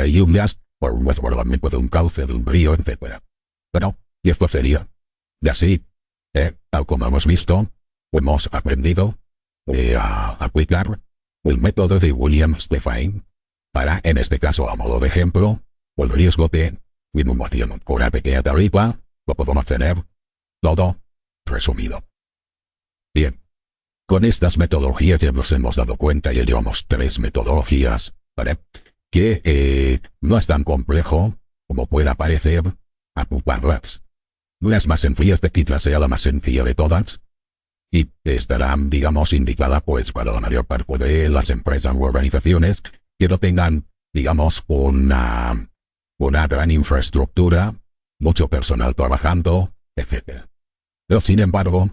lluvias, por un desbordamiento de un cauce, de un río, etc. Pero, y esto sería de así, tal como hemos visto, hemos aprendido a aplicar el método de William Stein para, en este caso, a modo de ejemplo, el riesgo de inundación. Con una pequeña tarifa, lo podemos tener todo resumido. Bien. Con estas metodologías ya nos hemos dado cuenta, ya llevamos 3 metodologías, ¿vale? Que no es tan complejo como pueda parecer aplicarlas. Las más sencillas de quizás sea la más sencilla de todas, y estarán, digamos, indicada pues para la mayor parte de las empresas u organizaciones que no tengan, digamos, una gran infraestructura, mucho personal trabajando, etc. Pero sin embargo,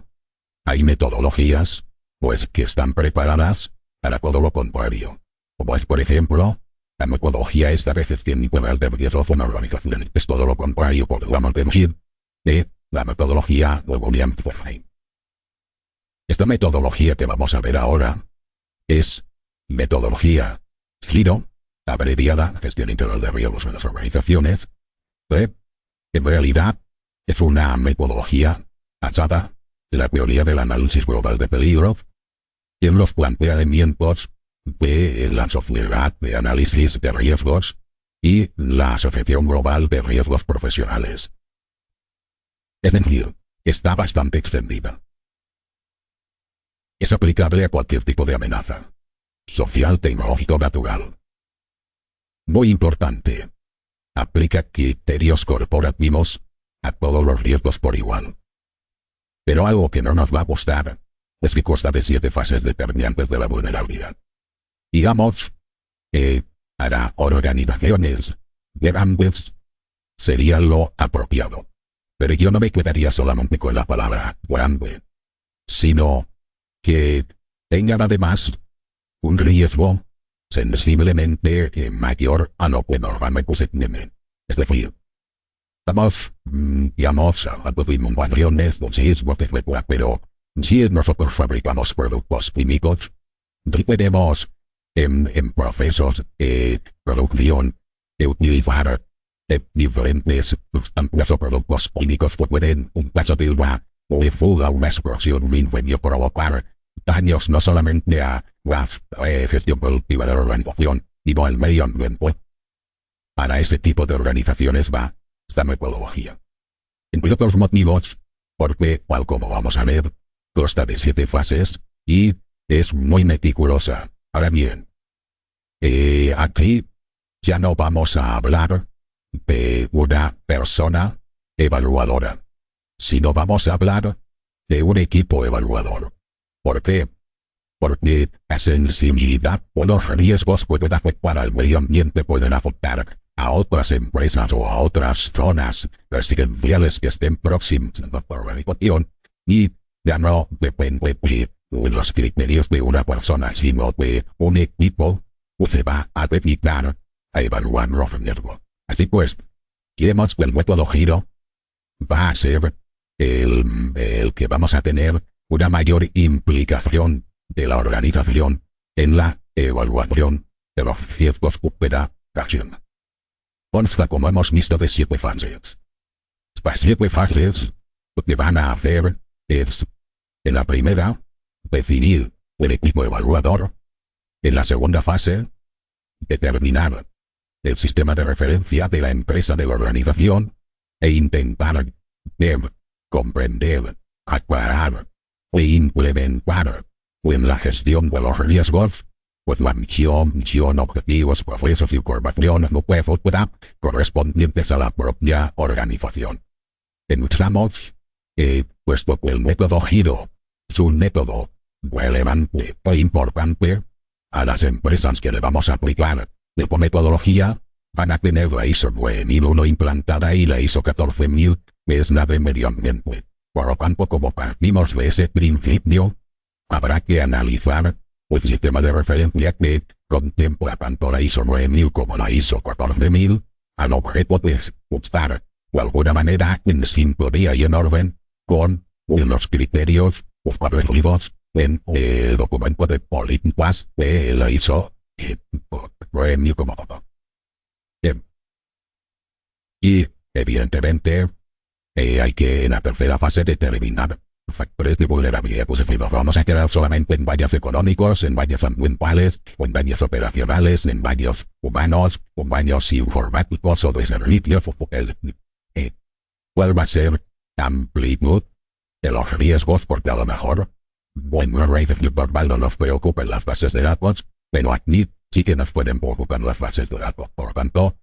hay metodologías pues que están preparadas para todo lo contrario. Como es, por ejemplo, la metodología esta veces tiene niveles de riesgo de una organización. Es todo lo contrario, podríamos decir, de la metodología de William Stein. Esta metodología que vamos a ver ahora es metodología GIRO, abreviada Gestión Integral de Riesgos en las Organizaciones, que en realidad es una metodología basada en la teoría del análisis global de peligro y en los planteamientos de la Sociedad de Análisis de Riesgos y la Asociación Global de Riesgos Profesionales. Es decir, está bastante extendida. Es aplicable a cualquier tipo de amenaza, social, tecnológico, natural. Muy importante, aplica criterios corporativos a todos los riesgos por igual. Pero algo que no nos va a gustar es que consta de 7 fases determinantes de la vulnerabilidad. Digamos que para organizaciones grandes sería lo apropiado. Pero yo no me quedaría solamente con la palabra grande, sino que tengan además un riesgo sensiblemente mayor a lo que normalmente se tiene. Es decir, estamos, digamos, hablando de inundaciones, de sismos, etc. Pero si nosotros fabricamos productos químicos, tenemos en procesos de producción de utilizar diferentes sustancias o productos químicos que pueden, en caso de una fuga, una explosión, un incendio, provocar daños no solamente a la gestión productiva de la organización, sino al medio ambiente. Para ese tipo de organizaciones va esta metodología. Entre otros motivos, porque, tal como vamos a ver, consta de 7 fases y es muy meticulosa. Ahora bien, aquí ya no vamos a hablar de una persona evaluadora, sino vamos a hablar de un equipo evaluador. ¿Por qué? Porque la sensibilidad o los riesgos pueden afectar al medio ambiente, pueden afectar a otras empresas o a otras zonas residenciales que estén próximas a la organización, y ya no depende de los criterios de una persona, sino de un equipo que se va a dedicar a evaluar los riesgos. Así pues, queremos que el método GIRO va a ser el que vamos a tener una mayor implicación de la organización en la evaluación de los riesgos que pueda ocasionar. Consta, como hemos visto, de 7 fases. Estas 7 fases lo que van a hacer es, en la primera, definir el equipo evaluador. En la segunda fase, determinar el sistema de referencia de la empresa, de la organización, e intentar ver, comprender, aclarar e implementar en la gestión de los riesgos, pues la misión, objetivos, procesos y informaciones no correspondientes a la propia organización. Pensamos que, puesto que el método Giro es un método relevante e importante, a las empresas que le vamos a aplicar esta metodología van a tener la ISO 9001 implantada y la ISO 14000, que es la de medio ambiente. Por lo tanto, como partimos de ese principio, habrá que analizar el sistema de referencia que contempla tanto la ISO 9000 como la ISO 14000, al objeto de ajustar de alguna manera en sintonía y en orden con los criterios establecidos en el documento de políticas de la ISO 9000 como todo. Y, evidentemente, hay que en la tercera fase determinar factores de vulnerabilidad. Pues si nos vamos a quedar solamente en daños económicos, en daños ambientales, o en daños operacionales, en daños humanos, o en daños informáticos o de servicios, ¿cuál va a ser la amplitud de los riesgos? Porque a lo mejor, bueno, normal no nos preocupan las bases de datos, pero aquí sí que nos pueden preocupar las bases de datos. Por tanto,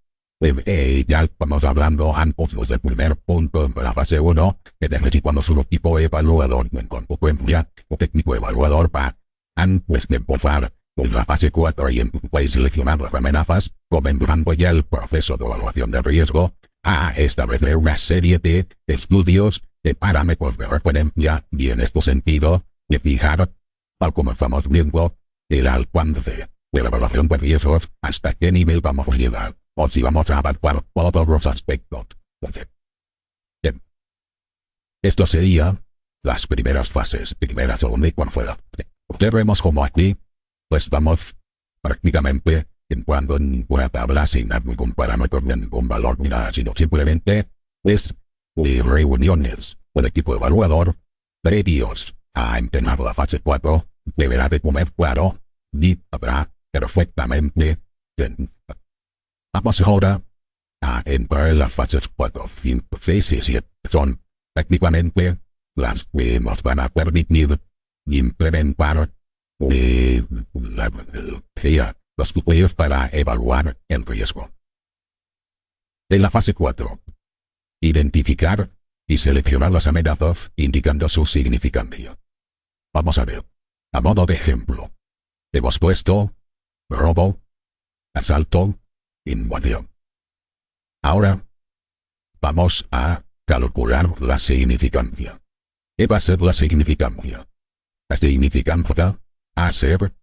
ya estamos hablando antes del primer punto de la fase 1, que necesitamos un equipo evaluador en consecuencia, un técnico evaluador para, antes de empezar con la fase 4 y seleccionar las amenazas, comenzando ya el proceso de evaluación de riesgo, a establecer una serie de estudios de parámetros de referencia y en este sentido, de fijar, tal como estamos viendo, el alcance de la evaluación de riesgos, hasta qué nivel vamos a llegar, o si vamos a abarcar todos los aspectos. Bien. Esto sería las primeras fases, primera, segunda y cuarta. Observemos como aquí, pues estamos prácticamente entrando en ninguna tabla sin ningún parámetro ni ningún valor ni nada, sino simplemente es reuniones del equipo evaluador previos a empezar la fase 4, deberá de comer claro y habrá perfectamente bien. Vamos ahora a entrar en las fases 4, 5, 6 y 7. Son prácticamente las que nos van a permitir implementar los criterios para evaluar el riesgo. En la fase 4, identificar y seleccionar las amenazas indicando su significancia. Vamos a ver. A modo de ejemplo, hemos puesto robo, asalto, invasión. Ahora vamos a calcular la significancia. ¿Qué va a ser la significancia? La significancia va a ser,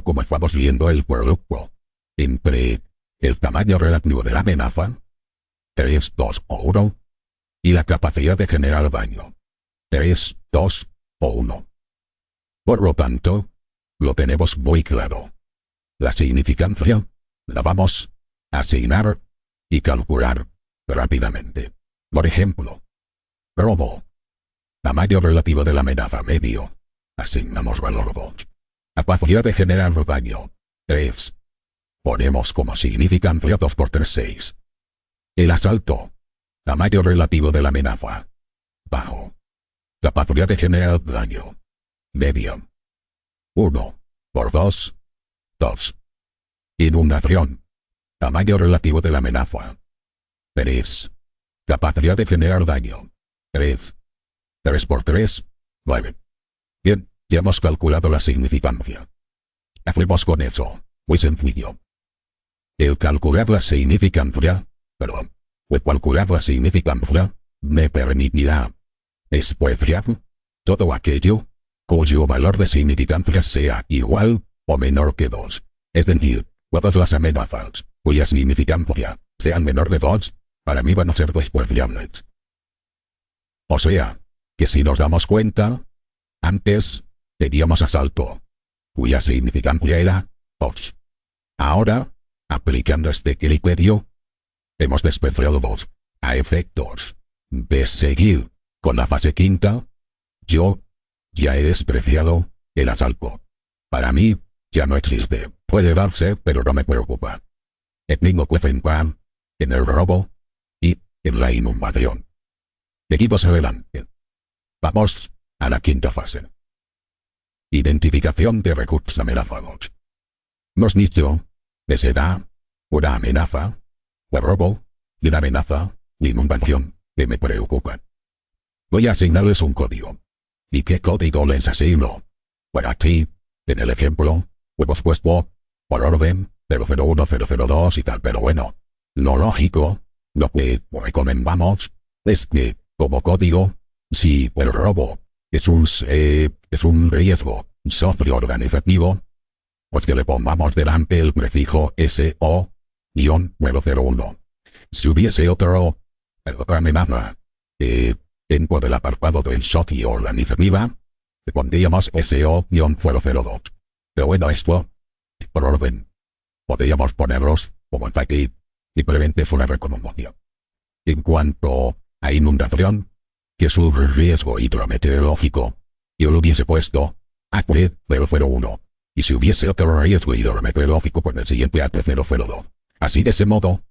como estamos viendo, el producto entre el tamaño relativo de la amenaza, 3, 2 o 1, y la capacidad de generar daño, 3, 2 o 1. Por lo tanto, lo tenemos muy claro. La significancia la vamos a asignar y calcular rápidamente. Por ejemplo, robo, tamaño relativo de la amenaza medio, asignamos valor 2. Capacidad de generar daño, 3. Ponemos como significancia 2 por 3, 6. El asalto, tamaño relativo de la amenaza, bajo. Capacidad de generar daño, medio. 1 por 2, 2. Inundación, tamaño relativo de la amenaza, 3. Capacidad de generar daño, 3. 3 por 3, 9. Bien, ya hemos calculado la significancia. ¿Qué hacemos con eso? Muy sencillo. El calcular la significancia me permitirá despreciar todo aquello cuyo valor de significancia sea igual o menor que 2. Es decir, todas las amenazas cuya significancia sean menor de 2, para mí van a ser despreciables. O sea, que si nos damos cuenta, antes teníamos asalto, cuya significancia era 2. Ahora, aplicando este criterio, hemos despreciado 2. A efectos de seguir con la fase 5, yo ya he despreciado el asalto. Para mí, ya no existe. Puede darse, pero no me preocupa. Tengo que centrar en el robo y en la inundación. Seguimos adelante. Vamos a la quinta fase. Identificación de recursos amenazados. Hemos dicho que será una amenaza, o robo, y una amenaza, de inundación, que me preocupan. Voy a asignarles un código. ¿Y qué código les asigno? Bueno, aquí, en el ejemplo, hemos puesto, por orden, 001, 002 y tal, pero bueno, lo lógico, lo que recomendamos, es que, como código, si el robo es un riesgo socioorganizativo, pues que le pongamos delante el prefijo SO-001. Si hubiese otra amenaza dentro del apartado del socioorganizativa, le pondríamos SO-002. Pero bueno, esto, por orden, podríamos ponerlos como aquí, simplemente fue una recomendación. En cuanto a inundación, que es un riesgo hidrometeorológico, yo lo hubiese puesto HT001. Y si hubiese otro riesgo hidrometeorológico, pues el siguiente HT002. Así de ese modo,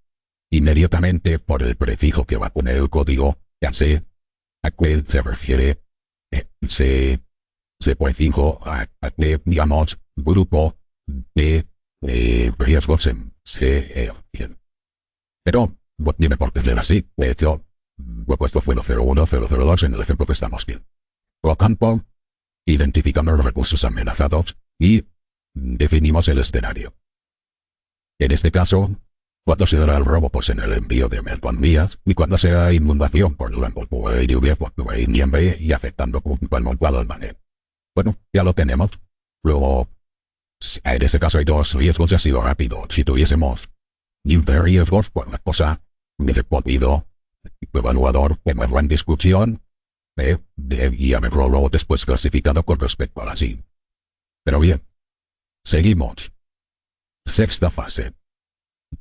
inmediatamente por el prefijo que va a poner el código, ya sé a qué se refiere, se prefijo a digamos, grupo de riesgos en C. Pero, dime por qué ser así. De hecho, he puesto fue 001, 002 en el ejemplo que estamos viendo. Por lo tanto, identificamos los recursos amenazados y definimos el escenario. En este caso, cuando se dará el robo, pues en el envío de mercancías, y cuando sea inundación por el lluvia, y afectando puntualmente al manejo. Bueno, ya lo tenemos. Luego, en este caso hay dos riesgos, ha sido rápido. Si tuviésemos 15 riesgos, pues la cosa hubiese podido evaluador en discusión y haberlo luego después clasificado con respecto a la sí. Pero bien, seguimos. Sexta fase.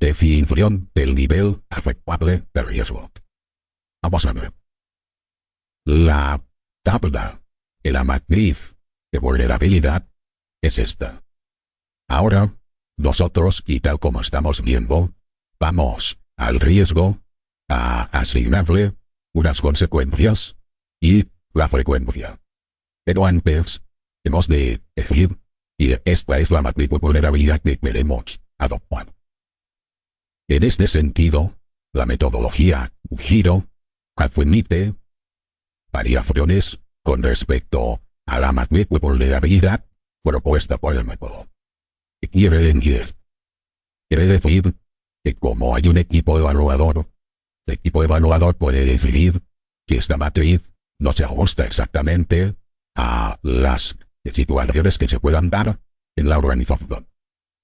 Definición del nivel aceptable de riesgo. Vamos a ver. La tabla de la matriz de vulnerabilidad es esta. Ahora, nosotros, y tal como estamos viendo, vamos al riesgo a asignarle unas consecuencias y la frecuencia. Pero antes, hemos de decir, y esta es la matriz de vulnerabilidad que queremos adoptar. En este sentido, la metodología Giro admite variaciones con respecto a la matriz de vulnerabilidad propuesta por el método. ¿Qué quiere decir? Quiere decir que como hay un equipo evaluador, el equipo evaluador puede decidir que esta matriz no se ajusta exactamente a las situaciones que se puedan dar en la organización.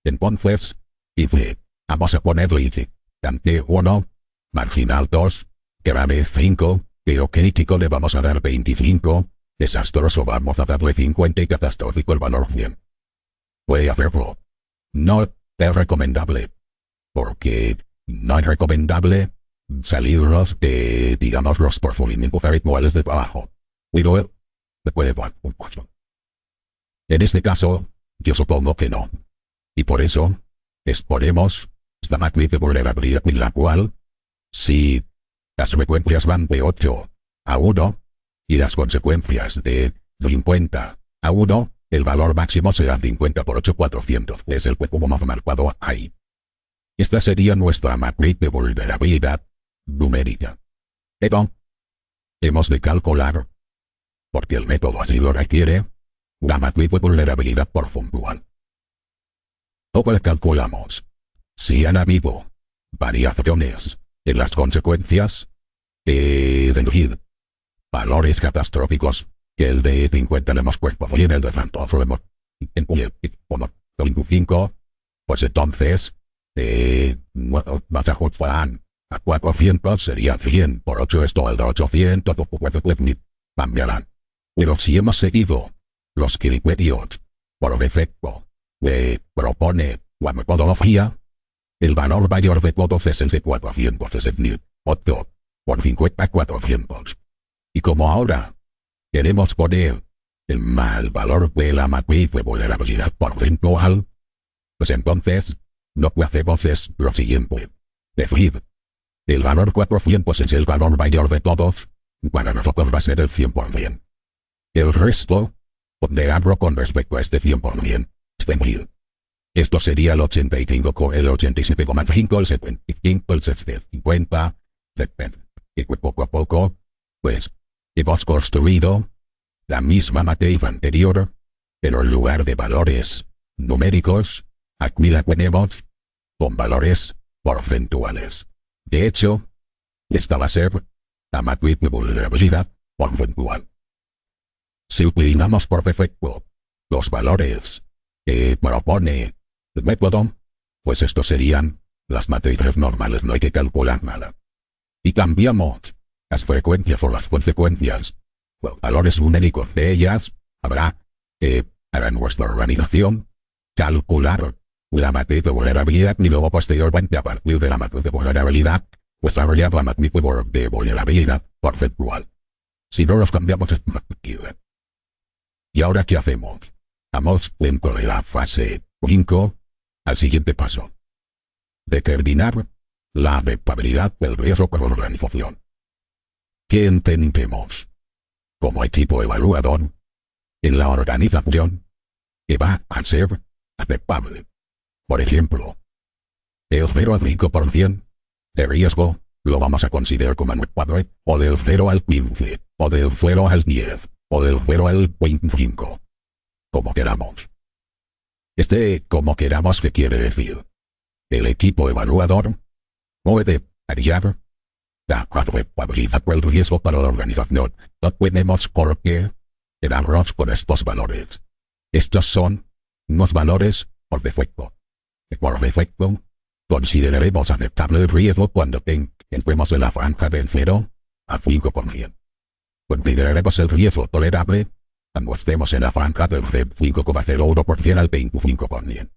Entonces, dice, vamos a ponerle ante 1, marginal 2, grave 5, pero crítico le vamos a dar 25, desastroso vamos a darle 50 y catastrófico el valor 100. Puede hacerlo. No es recomendable, porque no es recomendable salirnos de, digamos, los procedimientos habituales de trabajo. Pero le puede dar un paso. En este caso, yo supongo que no. Y por eso, exponemos esta matriz de vulnerabilidad en la cual, si las frecuencias van de 8 a 1, y las consecuencias de 50 a 1, el valor máximo será 50 por 8, 400, es el que hemos marcado ahí. Esta sería nuestra matriz de vulnerabilidad numérica. Pero, hemos de calcular, porque el método así lo requiere, una matriz de vulnerabilidad porcentual. ¿Cómo calculamos? Si han habido variaciones en las consecuencias, decir, valores catastróficos, que el de 50 le hemos puesto y en el de tanto lo hemos en 5, pues entonces, vas a ajustar a 400 sería 100 por 8, esto el de 800, cambiarán. Pero si hemos seguido los criterios por defecto propone la metodología, el valor mayor de todos es el de 400, es decir, 8 por 50, 400. Y como ahora queremos poner el mal valor de la matriz de vulnerabilidad porcentual, pues entonces lo que hacemos es lo siguiente. Decir, el valor 400 es el valor mayor de todos, para nosotros va a ser el 100%. El resto, ponderarlo con respecto a este 100%, está en esto sería el 85, el 87,5, el 75, el 50, 70. Y poco a poco, pues, hemos construido la misma matriz anterior, pero en lugar de valores numéricos, aquí la tenemos con valores porcentuales. De hecho, esta va a ser la matriz de vulnerabilidad porcentual. Si utilizamos por defecto los valores que propone el método, pues estos serían las matrices normales, no hay que calcular nada. Y cambiamos las frecuencias por las consecuencias, los valores numéricos de ellas, habrá que, para nuestra organización, calcular la matriz de vulnerabilidad y luego posteriormente a partir de la matriz de vulnerabilidad, pues desarrollar la matriz de vulnerabilidad porcentual. Si no los cambiamos es matriz. ¿Y ahora qué hacemos? Vamos dentro de la fase 5 al siguiente paso. Determinar la adaptabilidad del riesgo por organización. ¿Qué entendemos como equipo evaluador en la organización que va a ser aceptable? Por ejemplo, el 0 al 5% de riesgo lo vamos a considerar como aceptable, o del 0 al 15, o del 0 al 10, o del 0 al 25. Como queramos. Como queramos, ¿qué quiere decir? El equipo evaluador puede variar la aceptabilidad del riesgo para la organización. No tenemos por qué quedarnos con estos valores. Estos son unos valores por defecto. Por defecto, consideraremos aceptable el riesgo cuando entremos en la franja del 0 a 5%. Consideraremos el riesgo tolerable cuando estemos en la franja del 5,01% al 25%.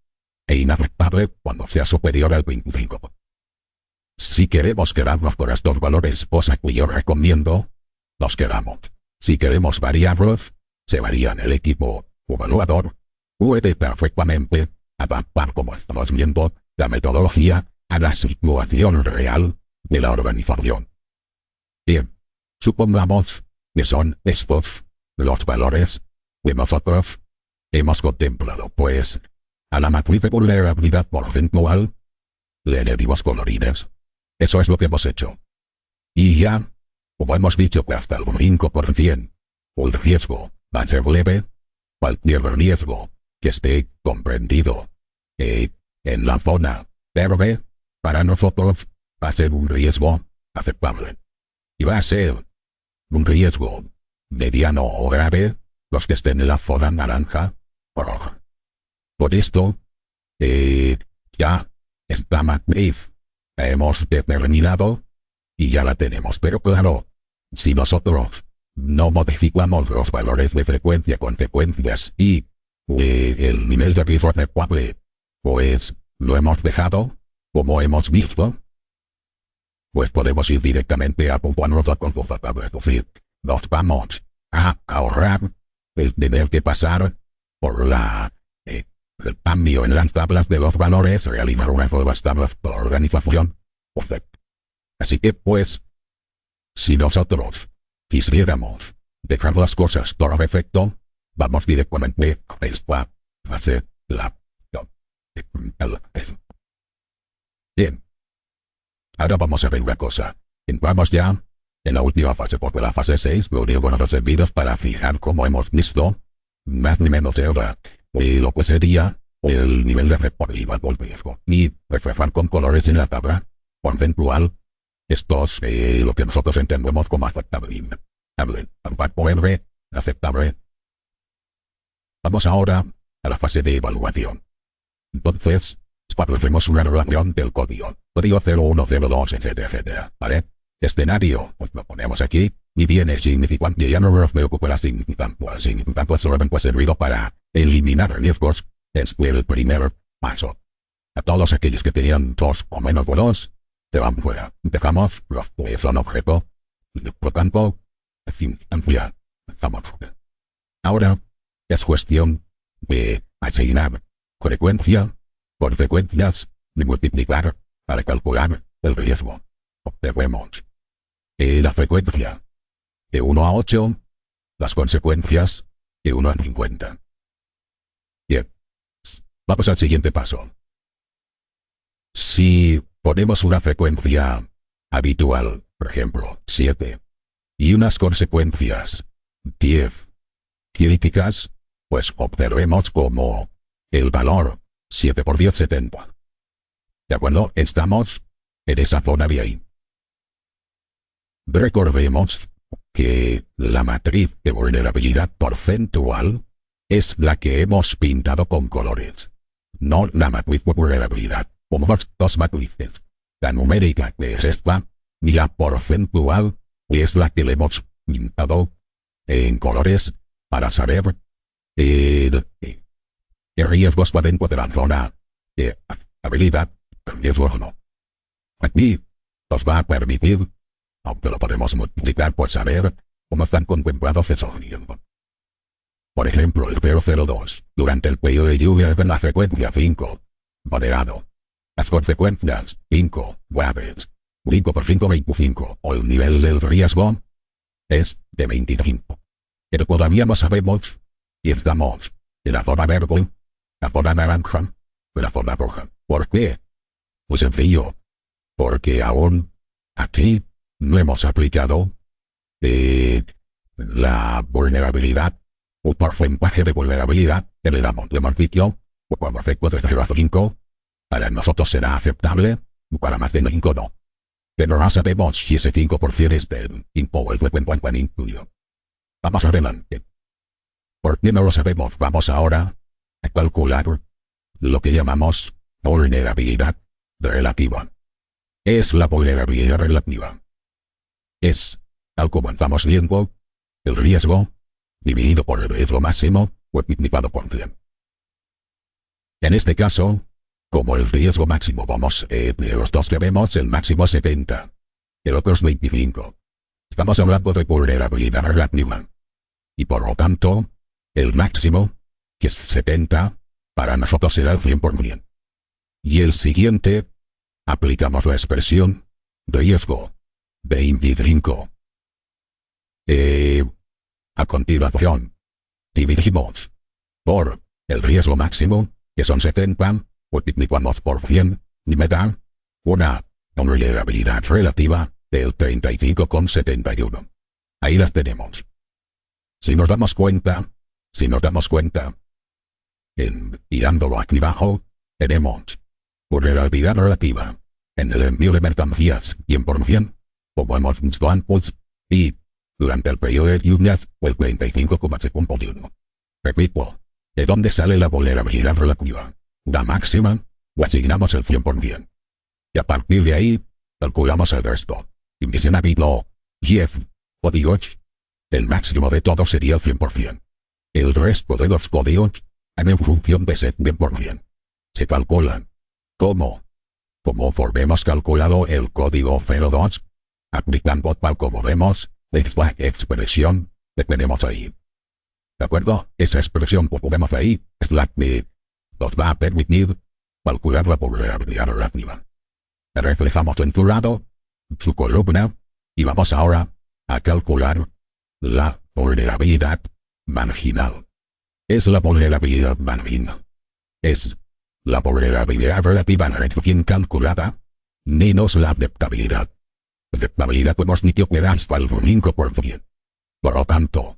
E inaceptable cuando sea superior al 25%. Si queremos quedarnos con estos valores, cosa que yo recomiendo, los quedamos. Si queremos variarlos, se varían. El equipo evaluador puede perfectamente adaptar, como estamos viendo, la metodología a la situación real de la organización. Bien, supongamos que son estos los valores que nosotros hemos contemplado, pues a la matriz de vulnerabilidad porcentual le añadimos colorines. Eso es lo que hemos hecho. Y ya, como hemos dicho que hasta el 5% el riesgo va a ser leve, cualquier riesgo que esté comprendido en la zona verde, para nosotros va a ser un riesgo aceptable. Y va a ser un riesgo mediano o grave los que estén en la zona naranja o roja. Por esto, ya esta matriz la hemos determinado y ya la tenemos. Pero claro, si nosotros no modificamos los valores de frecuencia, consecuencias y el nivel de riesgo aceptable, pues lo hemos dejado, como hemos visto, pues podemos ir directamente a puntuarnos a confortable. Es decir, nos vamos a ahorrar el tener que pasar por el cambio en las tablas de los valores, realizar unas nuevas tablas por organización. Perfecto. Así que pues, si nosotros quisiéramos dejar las cosas por defecto, vamos directamente a esta fase, Bien. Ahora vamos a ver una cosa. Entramos ya en la última fase, porque la fase 6 lo único que nos ha servido para fijar, como hemos visto, más ni menos ahora, lo que sería el nivel de aceptabilidad del riesgo. Y reflejar con colores en la tabla porcentual estos, lo que nosotros entendemos como aceptable. Aceptable. Vamos ahora a la fase de evaluación. Entonces, establecemos una relación del código 0102, etcétera, etcétera, ¿vale? Escenario, pues lo ponemos aquí, y viene significante, ya no nos preocupa la significante. El significante solamente ha servido para eliminar riesgos. Es el primer paso. A todos aquellos que tenían 2 o menos de 2, se van fuera. Dejamos los que son objeto, por tanto, significancia, estamos fuera. Ahora, es cuestión de asignar frecuencia por frecuencias y multiplicar para calcular el riesgo. Observemos. La frecuencia de 1 a 8 las consecuencias de 1 a 50. Bien, vamos al siguiente paso. Si ponemos una frecuencia habitual, por ejemplo, 7, y unas consecuencias 10 críticas, pues observemos como el valor 7 por 10, 70. ¿De acuerdo? Estamos en esa zona de ahí. Recordemos que la matriz de vulnerabilidad porcentual es la que hemos pintado con colores, no la matriz de vulnerabilidad. Como dos matrices, la numérica que es esta y la porcentual que es la que le hemos pintado en colores para saber el riesgo está dentro de la zona de habilidad, el riesgo no. Aquí nos va a permitir, aunque lo podemos multiplicar por saber cómo están contemplados esos riesgos. Por ejemplo, el 002, durante el periodo de lluvia de la frecuencia 5, moderado. Las consecuencias 5, graves, 5 por 5, 25, o el nivel del riesgo es de 25. Pero todavía no sabemos si estamos en la zona verde, la zona naranja o la zona roja. ¿Por qué? Pues sencillo, porque aún aquí no hemos aplicado la vulnerabilidad o porcentaje de vulnerabilidad que le damos. Le hemos dicho, cuando efecto de 0 a 5, para nosotros será aceptable, para más de 5 no. Pero no sabemos si ese 5% es del INPO o el frecuente en incluyo. Vamos adelante. ¿Por qué no lo sabemos? Vamos ahora a calcular lo que llamamos vulnerabilidad relativa. Es la vulnerabilidad relativa. Es, tal como estamos viendo, el riesgo dividido por el riesgo máximo multiplicado por 100. En este caso, como el riesgo máximo, de los dos que vemos, el máximo es 70, el otro es 25. Estamos hablando de vulnerabilidad relativa. Y por lo tanto, el máximo, que es 70, para nosotros será el 100%. Y el siguiente, aplicamos la expresión riesgo 25. A continuación, dividimos por el riesgo máximo, que son 70, multiplicamos por 100, y me da una vulnerabilidad relativa del 35,71. Ahí las tenemos. Si nos damos cuenta, tirándolo aquí abajo, tenemos vulnerabilidad relativa en el envío de mercancías 100%, como hemos visto antes, y durante el periodo de lluvias, el 35,71. Repito, ¿de dónde sale la vulnerabilidad relativa? La máxima, o asignamos el 100%. Y a partir de ahí, calculamos el resto. Y si ha habido 10 códigos, el máximo de todos sería el 100%. El resto de los códigos, en función de ese 100%, se calculan. ¿Cómo? Como hemos calculado el código 02, aplicando tal como vemos, la expresión que tenemos ahí. ¿De acuerdo? Esa expresión que vemos ahí es la que nos va a permitir calcular la vulnerabilidad relativa. Reflejamos en tu lado, su columna, y vamos ahora a calcular la vulnerabilidad marginal. Es la vulnerabilidad marginal. Es la vulnerabilidad relativa recién calculada, menos la adaptabilidad. Adaptabilidad hemos dicho que da hasta el 5%. Por lo tanto,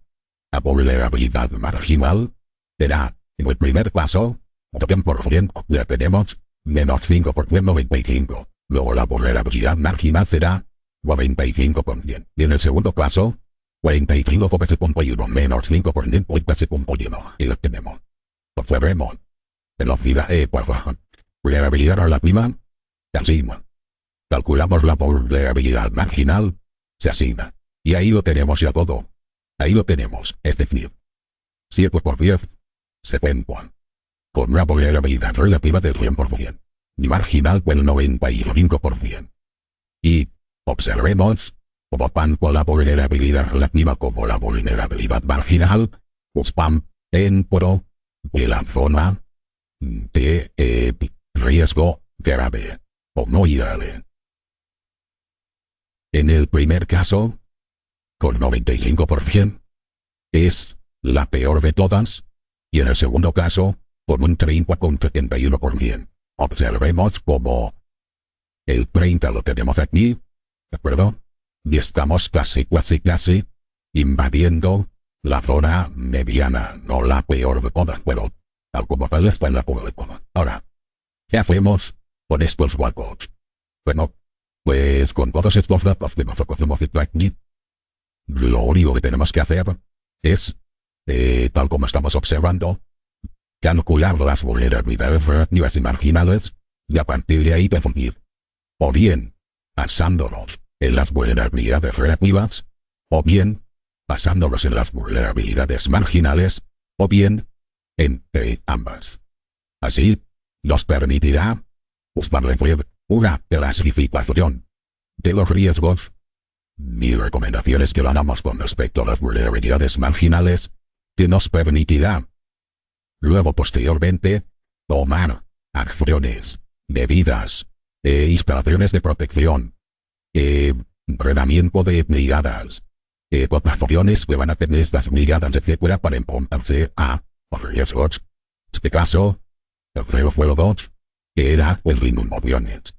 la vulnerabilidad marginal será, en el primer paso, 100%, ya tenemos, menos 5 por 95. Luego la vulnerabilidad marginal será 95%. Y en el segundo paso, 45,1 menos 5% y 1. Y lo tenemos. Observemos. Velocidad por vulnerabilidad relativa, se asigna. Calculamos la vulnerabilidad marginal, se asigna. Y ahí lo tenemos ya todo. Ahí lo tenemos, es decir, 7 por 10, 70. Con una vulnerabilidad relativa del 100%. Y marginal del 95%. Y observemos, como tanto la vulnerabilidad relativa como la vulnerabilidad marginal, están dentro de la zona de riesgo grave o muy grave. En el primer caso, con 95%, es la peor de todas, y en el segundo caso, con un 30,71%. Observemos cómo el 30 lo tenemos aquí, ¿de acuerdo? Y estamos casi invadiendo la zona mediana, no la peor de todas, pero tal como tal está en la peor de todas. Ahora, ¿qué hacemos con estos walkouts? Bueno, pues con todos estos datos que nosotros hemos visto aquí, lo único que tenemos que hacer es, tal como estamos observando, calcular las vulnerabilidades relativas y marginales y a partir de ahí definir, o bien basándonos en las vulnerabilidades relativas, o bien basándonos en las vulnerabilidades marginales, o bien entre ambas. Así, nos permitirá establecer una clasificación de los riesgos. Mi recomendación es que lo hagamos con respecto a las vulnerabilidades marginales, que nos permitirá luego posteriormente tomar acciones, medidas, instalaciones de protección, entrenamiento de brigadas, dotaciones que van a tener estas brigadas, etcétera, para enfrentarse a los riesgos. En este caso, el riesgo fue 2, que era el de inundaciones.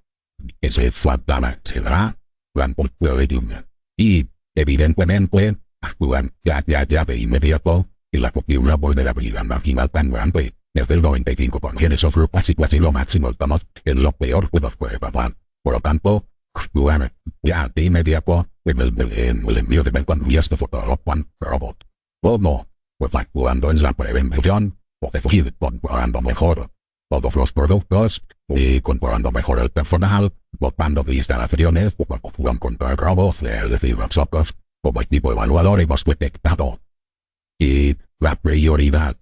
Ese faltaba será la posibilidad. Y, evidentemente, actúan ya de inmediato, y la posible vulnerabilidad marginal tan grande es del 95%. Esos grupos y casi lo máximo estamos en lo peor que nos puede pasar. Por lo tanto, actuar ya de inmediato en el envío de mercancías de Fotopan Robot. ¿Cómo? Pues actuando en la prevención, o decir, comprando mejor todos los productos, y comprando mejor el personal, dotando de instalaciones, o con contra robots, es decir, nosotros, como equipo evaluador hemos detectado. Y la prioridad,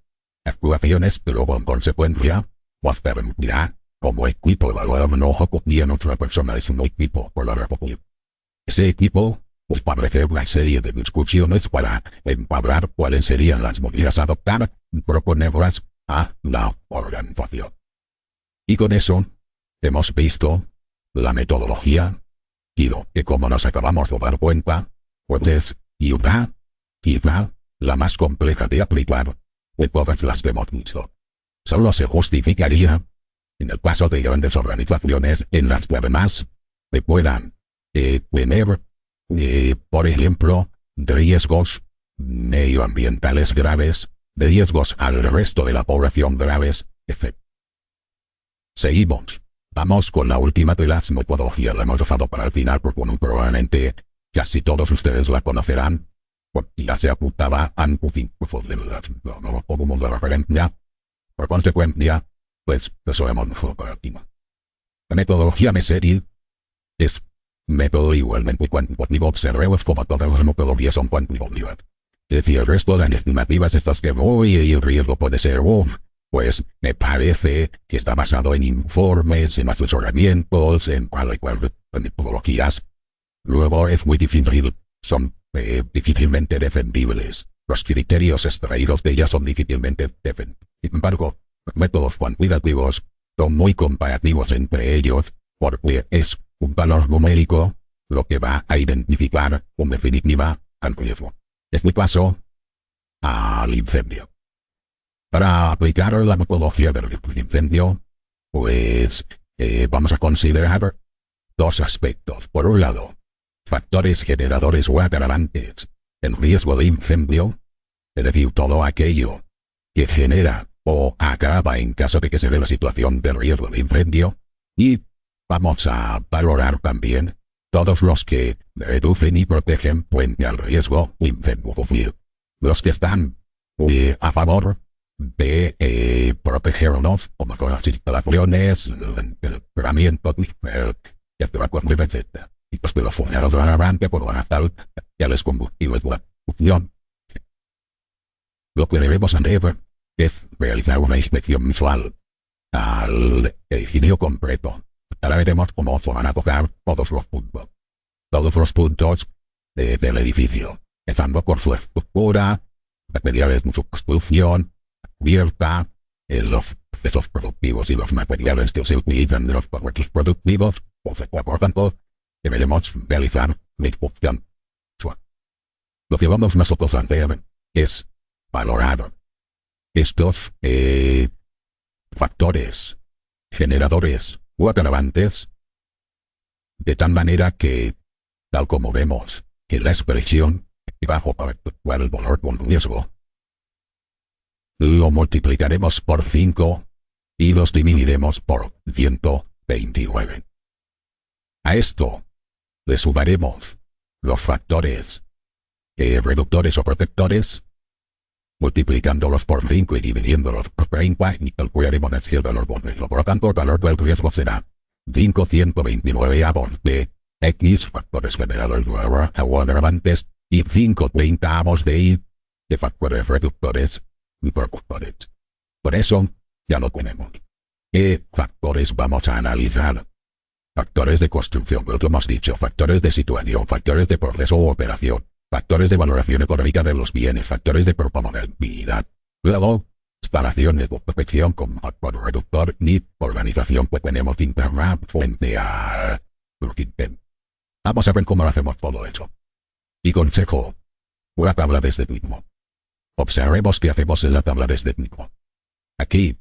actuaciones que luego en consecuencia, nos permitirá, como equipo evaluador no ocupía nuestra persona es un equipo por la República. Ese equipo establece una serie de discusiones para encuadrar cuáles serían las medidas a adoptar y proponerlas a la organización. Y con eso, hemos visto la metodología, y lo que como nos acabamos de dar cuenta, pues es quizá la más compleja de aplicar de todas las que hemos visto. Solo se justificaría en el caso de grandes organizaciones en las que además se puedan tener, por ejemplo, riesgos medioambientales graves, riesgos al resto de la población graves, etc. Seguimos. Vamos con la última de las metodologías. La hemos dejado para el final porque probablemente casi todos ustedes la conocerán, porque ya se apuntaba antes como de referencia. Por consecuencia, pues eso hemos dejado para el final. La metodología MESERI es método igualmente cuantitativo. Observemos como todas las metodologías son cuantitativas. Es decir, el resto de las estimativas estas que voy y el riesgo puede ser, pues me parece que está basado en informes, en asesoramientos, en cual y cual metodologías. Luego es muy difícil, son difícilmente defendibles. Los criterios extraídos de ellas son difícilmente defendibles. Sin embargo, los métodos cuantitativos son muy comparativos entre ellos, porque es un valor numérico lo que va a identificar en definitiva al riesgo. En este caso, al incendio. Para aplicar la metodología del incendio, pues vamos a considerar dos aspectos. Por un lado, factores generadores o agravantes en riesgo de incendio, es decir, todo aquello que genera o agrava en caso de que se dé la situación de riesgo de incendio, y vamos a valorar también todos los que reducen y protegen frente al riesgo de incendio, es decir, los que están a favor de protegernos, como con las instalaciones, el herramienta, etc. Y pues de los funcionarios de adelante por la tal, ya les combustibles de la función. Lo que debemos hacer es realizar una inspección visual al edificio completo. Ahora veremos cómo se van a tocar todos los puntos del edificio, empezando por su estructura, materiales de su construcción, cubierta, los procesos productivos y los materiales que se utilizan en los procesos productivos. Por tanto, deberemos realizar la inspección. Lo que vamos nosotros a hacer es valorar estos factores generadores o agravantes de tal manera que, tal como vemos en la expresión bajo para efectuar el valor con riesgo, lo multiplicaremos por 5 y los dividiremos por 129. A esto le sumaremos los factores reductores o protectores, multiplicándolos por 5 y dividiéndolos por 30 y calcularemos el valor con riesgo. Por lo tanto, el valor del riesgo será 529 avos de X factores generadores o agravantes y 530 avos de Y de factores reductores y protectores. Por eso, ya lo tenemos. ¿Qué factores vamos a analizar? Factores de construcción, lo que hemos dicho, factores de situación, factores de proceso o operación, factores de valoración económica de los bienes, factores de proporcionalidad. Luego, instalaciones de protección como factor reductor y organización que tenemos interna frente a... Vamos a ver cómo hacemos todo eso. Y consejo. Una tabla de este tipo. Observemos qué hacemos en la tabla de este tipo. Aquí.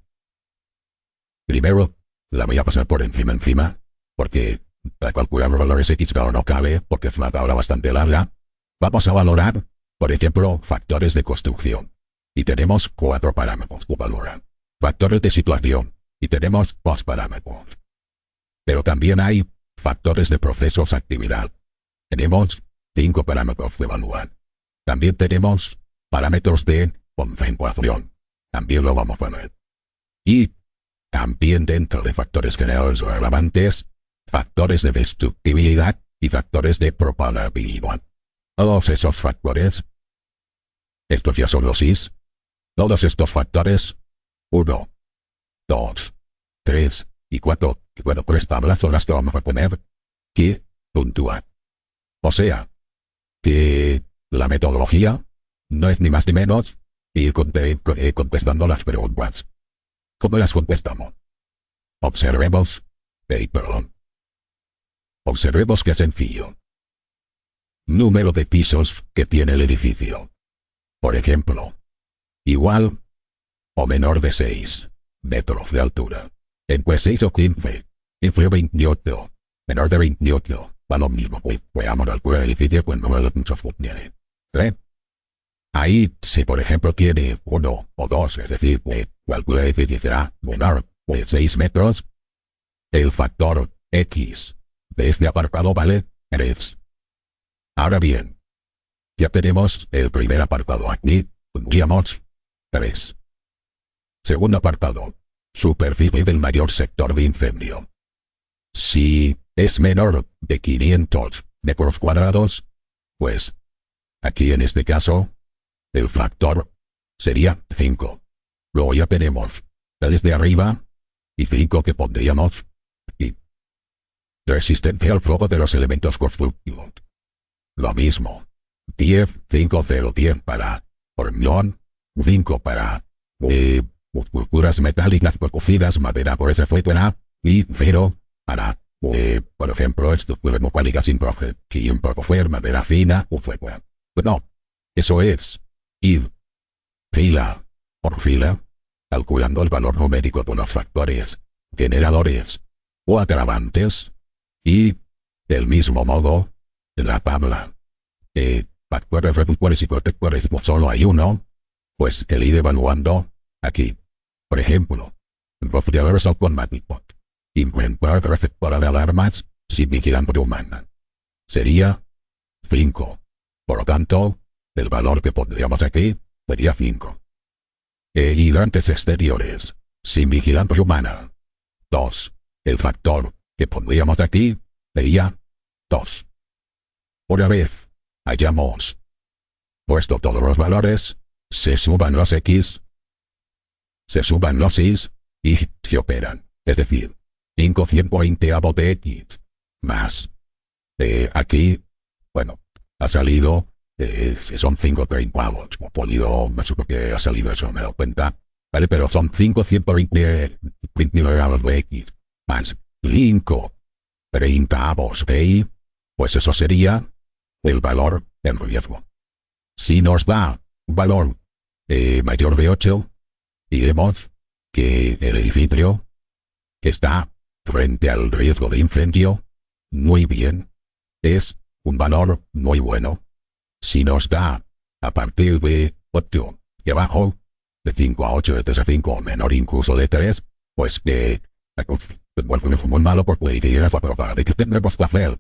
Primero, la voy a pasar por encima, porque para calcular los valores X claro no cabe, porque es una tabla bastante larga. Vamos a valorar, por ejemplo, factores de construcción. Y tenemos 4 parámetros que valoran. Factores de situación. Y tenemos 2 parámetros. Pero también hay factores de procesos actividad. Tenemos 5 parámetros que evalúan. También tenemos parámetros de concentración. También lo vamos a ver. Y también dentro de factores generadores o agravantes, factores de destructibilidad y factores de propagabilidad. Todos esos factores, estos ya son los Is, todos estos factores, 1, 2, 3 y 4, y bueno, 3 tablas son las que vamos a poner, que puntúan. O sea, que la metodología no es ni más ni menos ir contestando las preguntas. ¿Cómo las contestamos? Observemos qué sencillo. Número de pisos que tiene el edificio. Por ejemplo, igual o menor de 6 metros de altura. Entre 6 o 15, entre 28, menor de 28, va lo mismo. Veamos al edificio con número de pisos que tiene. Ahí, si por ejemplo tiene 1 o 2, es decir, cualquier edificio será menor de 6 metros, el factor X de este apartado vale 3. Ahora bien, ya tenemos el primer apartado aquí, pondríamos 3. Segundo apartado, superficie del mayor sector de incendio. Si es menor de 500 metros cuadrados, pues, aquí en este caso, el factor sería 5. Luego ya tenemos 3 de arriba y 5 que pondríamos aquí. Resistencia al fuego de los elementos constructivos. Lo mismo. 10, 5, 0, 10 para hormigón, 5 para estructuras metálicas cocidas, madera por ese fuera, y 0 para, por ejemplo, estructuras metálicas sin proteger, madera fina o fuera. Bueno, eso es ir fila por fila, calculando el valor numérico de los factores generadores o agravantes, y, del mismo modo, en la tabla factores reductores y protectores no solo hay uno, pues el ir evaluando aquí. Por ejemplo, refrigeradores automáticos. Inventar receptor de alarmas sin vigilancia humana. Sería 5. Por lo tanto, el valor que pondríamos aquí sería 5. Hidrantes exteriores, sin vigilancia humana. 2. El factor que pondríamos aquí sería 2. Una vez hayamos puesto todos los valores, se suban los X, se suban los Y y se operan. Es decir, 520 de X más aquí, bueno, ha salido, son 530 avos, como podido, me supo que ha salido eso, me he dado cuenta, ¿vale? Pero son 520 de X más 530 avos de Y, pues eso sería el valor del riesgo. Si nos da un valor mayor de 8, y vemos que el edificio está frente al riesgo de incendio. Muy bien, es un valor muy bueno. Si nos da a partir de 8 y abajo, de 5 a 8, de 5 o menor incluso de 3, pues bueno, fue muy malo porque la idea fue de que tendremos que hacer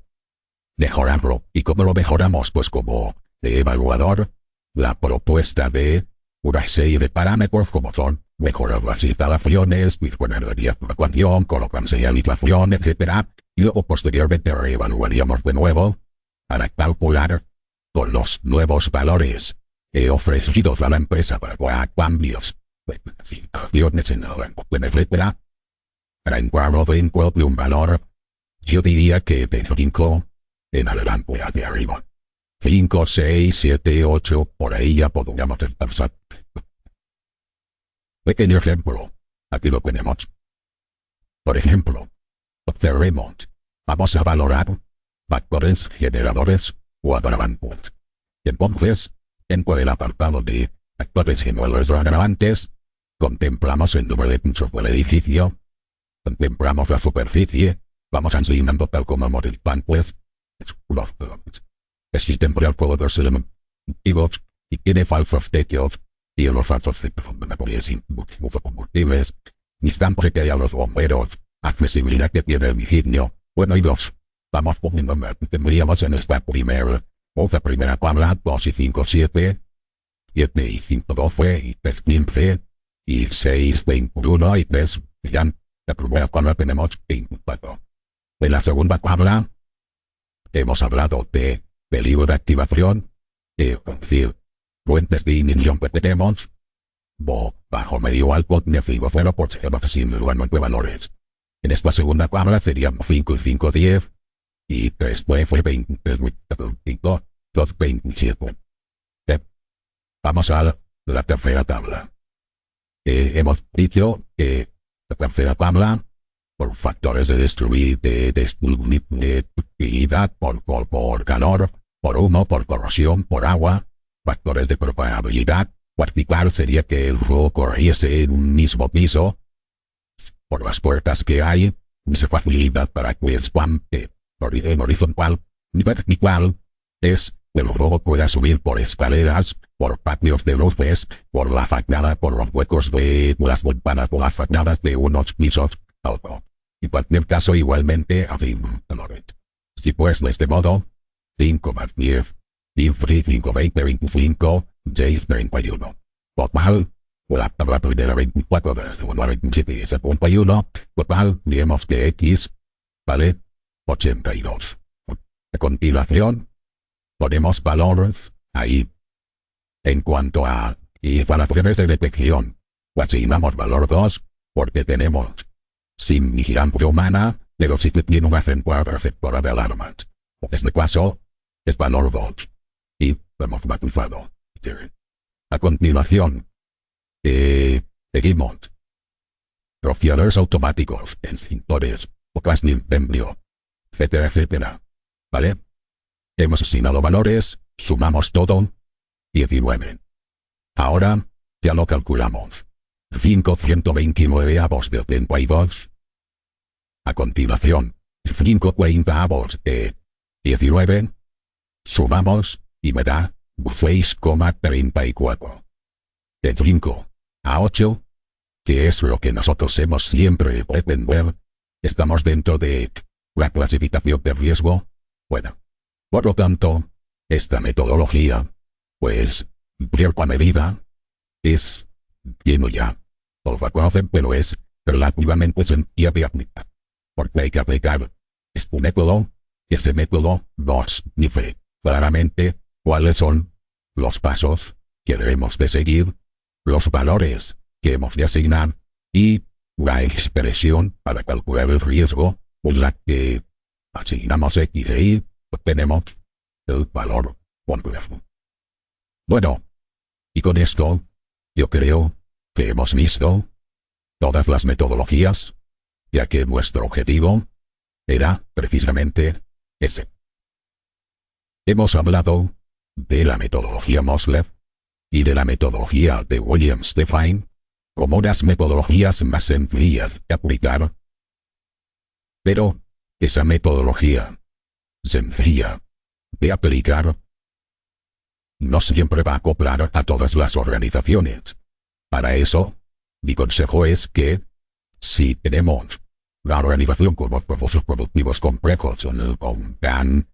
mejorarlo. ¿Y cómo lo mejoramos? Pues como de evaluador, la propuesta de una serie de parámetros como son mejorar las instalaciones, disponer de evacuación, colocarse en habitación, etc. Y luego posteriormente reevaluaríamos de nuevo para calcular con los nuevos valores ofrecidos a la empresa para cambios de situaciones en el etcétera. Para encuadro dentro de un valor, yo diría que de 5 en adelante hacia arriba. 5, 6, 7, 8, por ahí ya podríamos empezar. Pequeño ejemplo, aquí lo tenemos. Por ejemplo, observemos, vamos a valorar factores generadores o agravantes. Entonces, dentro del apartado de factores generadores o agravantes, contemplamos el número de pisos del edificio, contemplamos la superficie, vamos enseñando tal como model plan, pues, existen varios elementos y tiene falsos techos, y los falsos techos son combustibles, instantes que hay los bomberos, accesibilidad que tiene el edificio, bueno y dos. Vamos poniendo, tendríamos en esta primera tabla 2 y 5, 7, 7 y 5, 12 y 3, 15, y 6, 21 y 3, ya. La primera tabla tenemos 24. En la segunda tabla hemos hablado de peligro de activación, es decir, fuentes de ignición que tenemos, bajo, medio, alto, negativo, fuera, por ser de valores. En esta segunda tabla serían 5 y 5, 10, y 3 fue 20, 5, 2, 27. Vamos a la tercera tabla. Hemos dicho que la tercera tabla, por factores de destructibilidad, por calor, por humo, por corrosión, por agua, factores de propagabilidad, particular sería que el fuego corriese en un mismo piso, por las puertas que hay, esa facilidad para que en horizontal ni vertical, es que el fuego pueda subir por escaleras, por patios de luces, por la fachada, por los huecos de las ventanas, por las fachadas de unos pisos, algo. En cualquier caso, igualmente, así, si pues de este modo, 5 más 10, 5, 20, 25, 6, 31. Total, la tabla primera 24 de la segunda 27 y 51, total, diremos que X vale 82. A continuación, ponemos valores ahí. En cuanto a instalaciones de detección, asignamos valor 2, porque tenemos sin vigilancia humana, pero sí que tiene una central receptora de alarmas. En este caso, es valor 2. Y hemos matizado. A continuación, seguimos. Rociadores automáticos, extintores, bocas de incendio, etcétera, etcétera. ¿Vale? Hemos asignado valores, sumamos todo. 19. Ahora, ya lo calculamos. 529 avos de 32. A continuación, 540 avos de 19. Sumamos, y me da 6,34. De 5 a 8, que es lo que nosotros hemos siempre pretendido, estamos dentro de la clasificación de riesgo. Bueno, por lo tanto, esta metodología, pues, cierta medida, es, lleno ya, lo conocen, pero es relativamente sencilla de aplicar, porque hay que aplicar este método, ese método 2, dice claramente cuáles son los pasos que debemos de seguir, los valores que hemos de asignar y la expresión para calcular el riesgo con la que asignamos X e Y, obtenemos el valor complejo. Bueno, y con esto, yo creo que hemos visto todas las metodologías, ya que nuestro objetivo era precisamente ese. Hemos hablado de la metodología Mosley y de la metodología de William Steffen como las metodologías más sencillas de aplicar. Pero esa metodología sencilla de aplicar no siempre va a acoplar a todas las organizaciones. Para eso, mi consejo es que, si tenemos la organización con los procesos productivos complejos con gran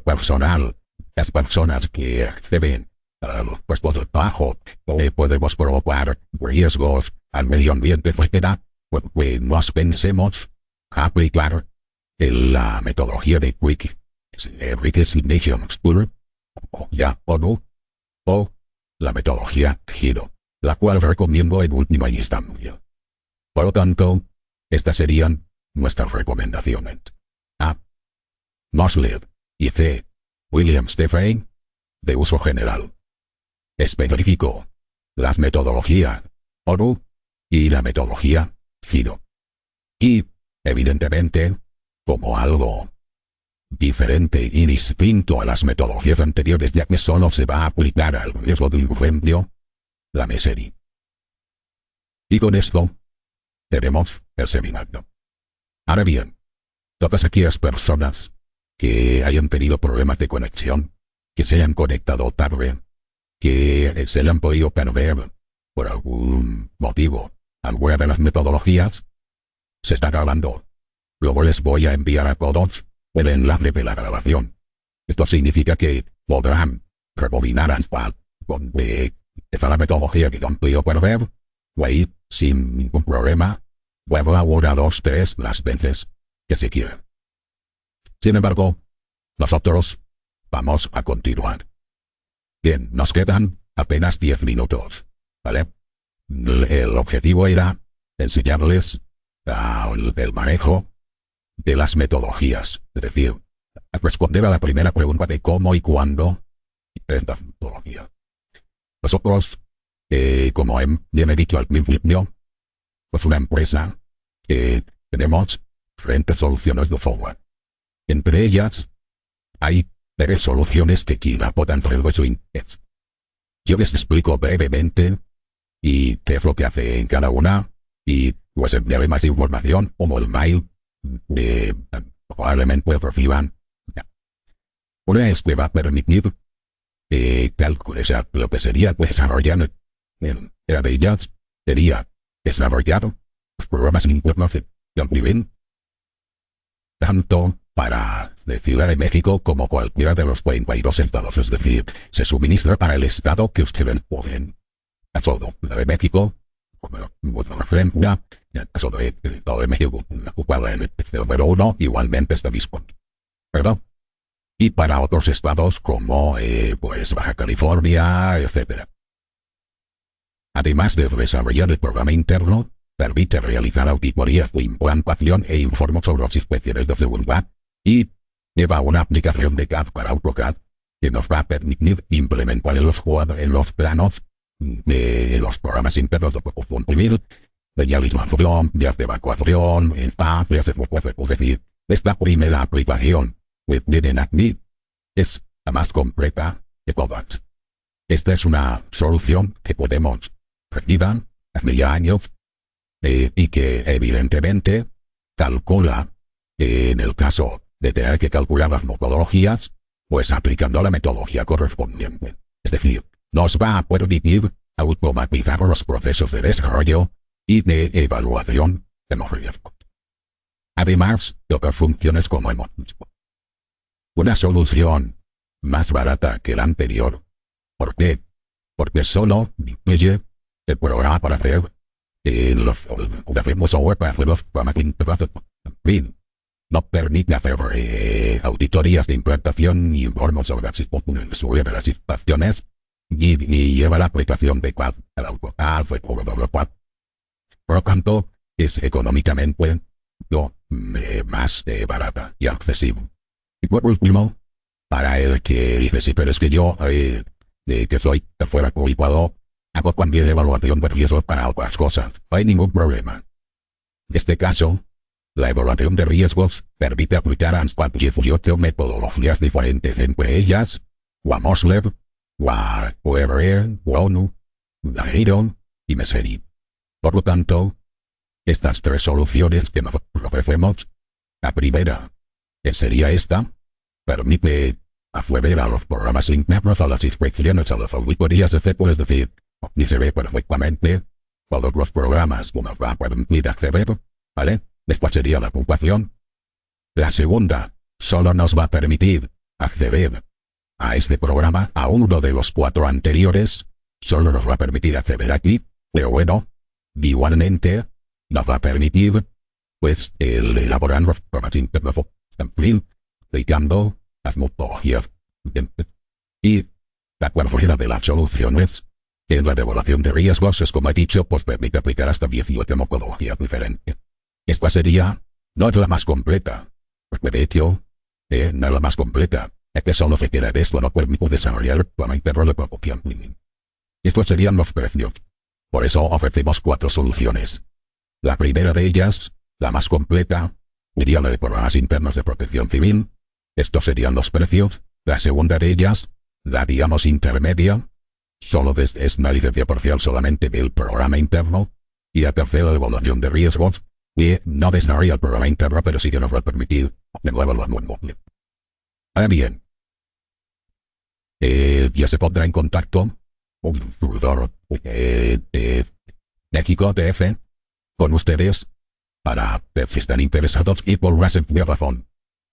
personal, las personas que acceden a los puestos de trabajo, podemos provocar riesgos al medio ambiente, etc., pues nos pensemos aplicar la metodología de Quick Resignation School, o la metodología Giro, la cual recomiendo en última instancia. Por lo tanto, estas serían nuestras recomendaciones. A. Mosley y C. William Steffen, de uso general. Especificó las metodologías ORU y la metodología Giro. Y, evidentemente, como algo diferente y distinto a las metodologías anteriores, ya que solo se va a aplicar al riesgo de incendio, la MESERI. Y con esto, tenemos el seminario. Ahora bien, todas aquellas personas que hayan tenido problemas de conexión, que se hayan conectado tarde, que se le han podido perder por algún motivo alguna de las metodologías, se está grabando. Luego les voy a enviar a todos el enlace de la grabación. Esto significa que podrán rebobinar hasta donde está la metodología que no han podido perder, o ahí, sin ningún problema, luego ahora 2, 3 las veces que se quiera. Sin embargo, nosotros vamos a continuar. Bien, nos quedan apenas 10 minutos, ¿vale? El objetivo era enseñarles el manejo de las metodologías, es decir, responder a la primera pregunta de cómo y cuándo esta metodología. Nosotros, como bien he dicho al principio, es una empresa que tenemos diferentes soluciones de software. Entre ellas, hay 3 soluciones que quizá puedan ser de su interés. Yo les explico brevemente y qué es lo que hace en cada una, y pues enviaré más información como el mail probablemente reciban. Una es que va a permitir calcular lo que sería desarrollar en de ellas sería desarrollar los programas internos de nivel tanto para la Ciudad de México como cualquiera de los 42 estados, es decir, se suministra para el estado que ustedes pueden. A todo de México, como referencia, en el caso de Estado de México, ocupado en el número 1, igualmente está disponible, ¿verdad? Y para otros estados como, pues, Baja California, etc. Además de desarrollar el programa interno, permite realizar auditorías de implantación e informes sobre las inspecciones de seguridad, y lleva una aplicación de CAD para AutoCAD que nos va a permitir implementar en los planos de los programas internos de producción civil, señalización, vías de evacuación, instancias, es decir, esta primera aplicación que tienen aquí es la más completa de todas. Esta es una solución que podemos recibir hace ya años y que evidentemente calcula en el caso de tener que calcular las metodologías, pues aplicando la metodología correspondiente. Es decir, nos va a permitir automatizar los procesos de desarrollo y de evaluación de los riesgos. Además, toca funciones como hemos visto. Una solución más barata que la anterior. ¿Por qué? Porque solo incluye el programa para hacer software para hacer los programas internos. No permite hacer auditorías de implantación ni informes sobre las instalaciones, ni lleva la aplicación de CAD al AutoCAD. Por lo tanto, es económicamente más barata y accesible. Y por último, para el que dice, sí, pero es que yo, que soy de fuera cualificado, hago también evaluación de riesgos para otras cosas. No hay ningún problema. En este caso, la evaluación de riesgos permite aplicar hasta 18 metodologías diferentes, entre ellas, WAMOSLEV, Wonu, Dahiron y Meseri. Por lo tanto, estas tres soluciones que nos ofrecemos, la primera, que sería esta, permite acceder a los programas internos, a las inspecciones, a las auditorías, etc. Es decir, ni se ve perfectamente todos los programas que nos va a permitir acceder, ¿vale? Después sería la puntuación. La segunda, solo nos va a permitir acceder a este programa, a uno de los 4 anteriores, solo nos va a permitir acceder aquí, pero bueno, igualmente nos va a permitir, pues, el elaborar los programas internos, en fin, aplicando las metodologías. Y la cualquiera de las soluciones, en la devaluación de riesgos, es como he dicho, pues permite aplicar hasta 18 metodologías diferentes. Esta sería, no es la más completa, porque de hecho, no es la más completa, es que solo se quiere de esto, no permite desarrollar el programa interno de proporción. Estos serían los precios. Por eso ofrecemos 4 soluciones. La primera de ellas, la más completa, sería la de programas internos de protección civil. Estos serían los precios. La segunda de ellas, la digamos intermedia, solo es una licencia parcial solamente del programa interno. Y la tercera, la evaluación de riesgos, que no desarrolla el programa interno, pero sí que nos va a permitir de nuevo lo nuevo. Ahora bien, ya se pondrá en contacto un distribuidor de México DF con ustedes para ver si están interesados y por una sencilla razón,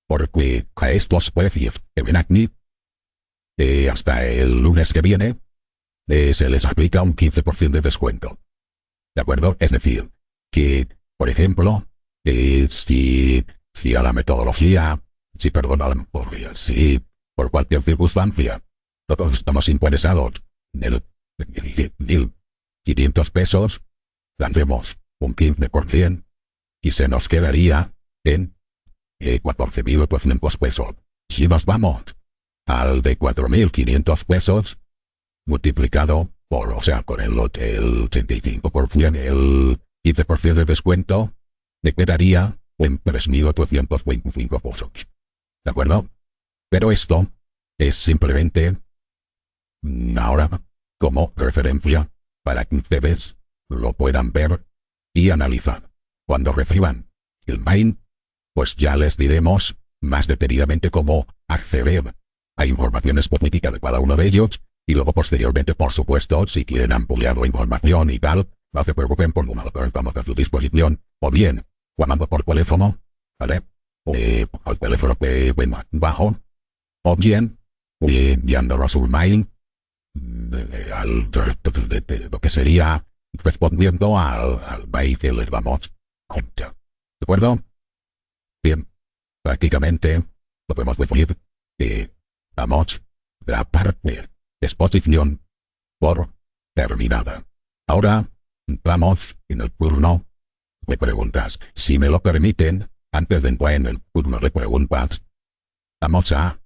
porque a estos precios que ven aquí, hasta el lunes que viene, se les aplica un 15% de descuento. ¿De acuerdo? Es decir, que, por ejemplo, si a la metodología, si por cualquier circunstancia, todos estamos interesados en el 1.500 pesos, tendremos un 15% y se nos quedaría en 14.200 pesos. Si nos vamos al de 4.500 pesos, multiplicado por, o sea, con el 85%, el 15% de descuento, me quedaría en 3.825 pesos. ¿De acuerdo? Pero esto es simplemente ahora como referencia para que ustedes lo puedan ver y analizar. Cuando reciban el mail, pues ya les diremos más detenidamente cómo acceder a información específica de cada uno de ellos, y luego posteriormente, por supuesto, si quieren ampliar la información y tal, no se preocupen por lo que estamos a su disposición, o bien llamando por teléfono, ¿vale? Al teléfono que ven bajo, o bien enviándonos un mail lo que sería respondiendo al mail que les vamos a contar. ¿De acuerdo? Bien, prácticamente podemos decir que damos la parte de exposición por terminada. Ahora entramos en el turno de preguntas. Si me lo permiten, antes de entrar en el turno de preguntas, vamos a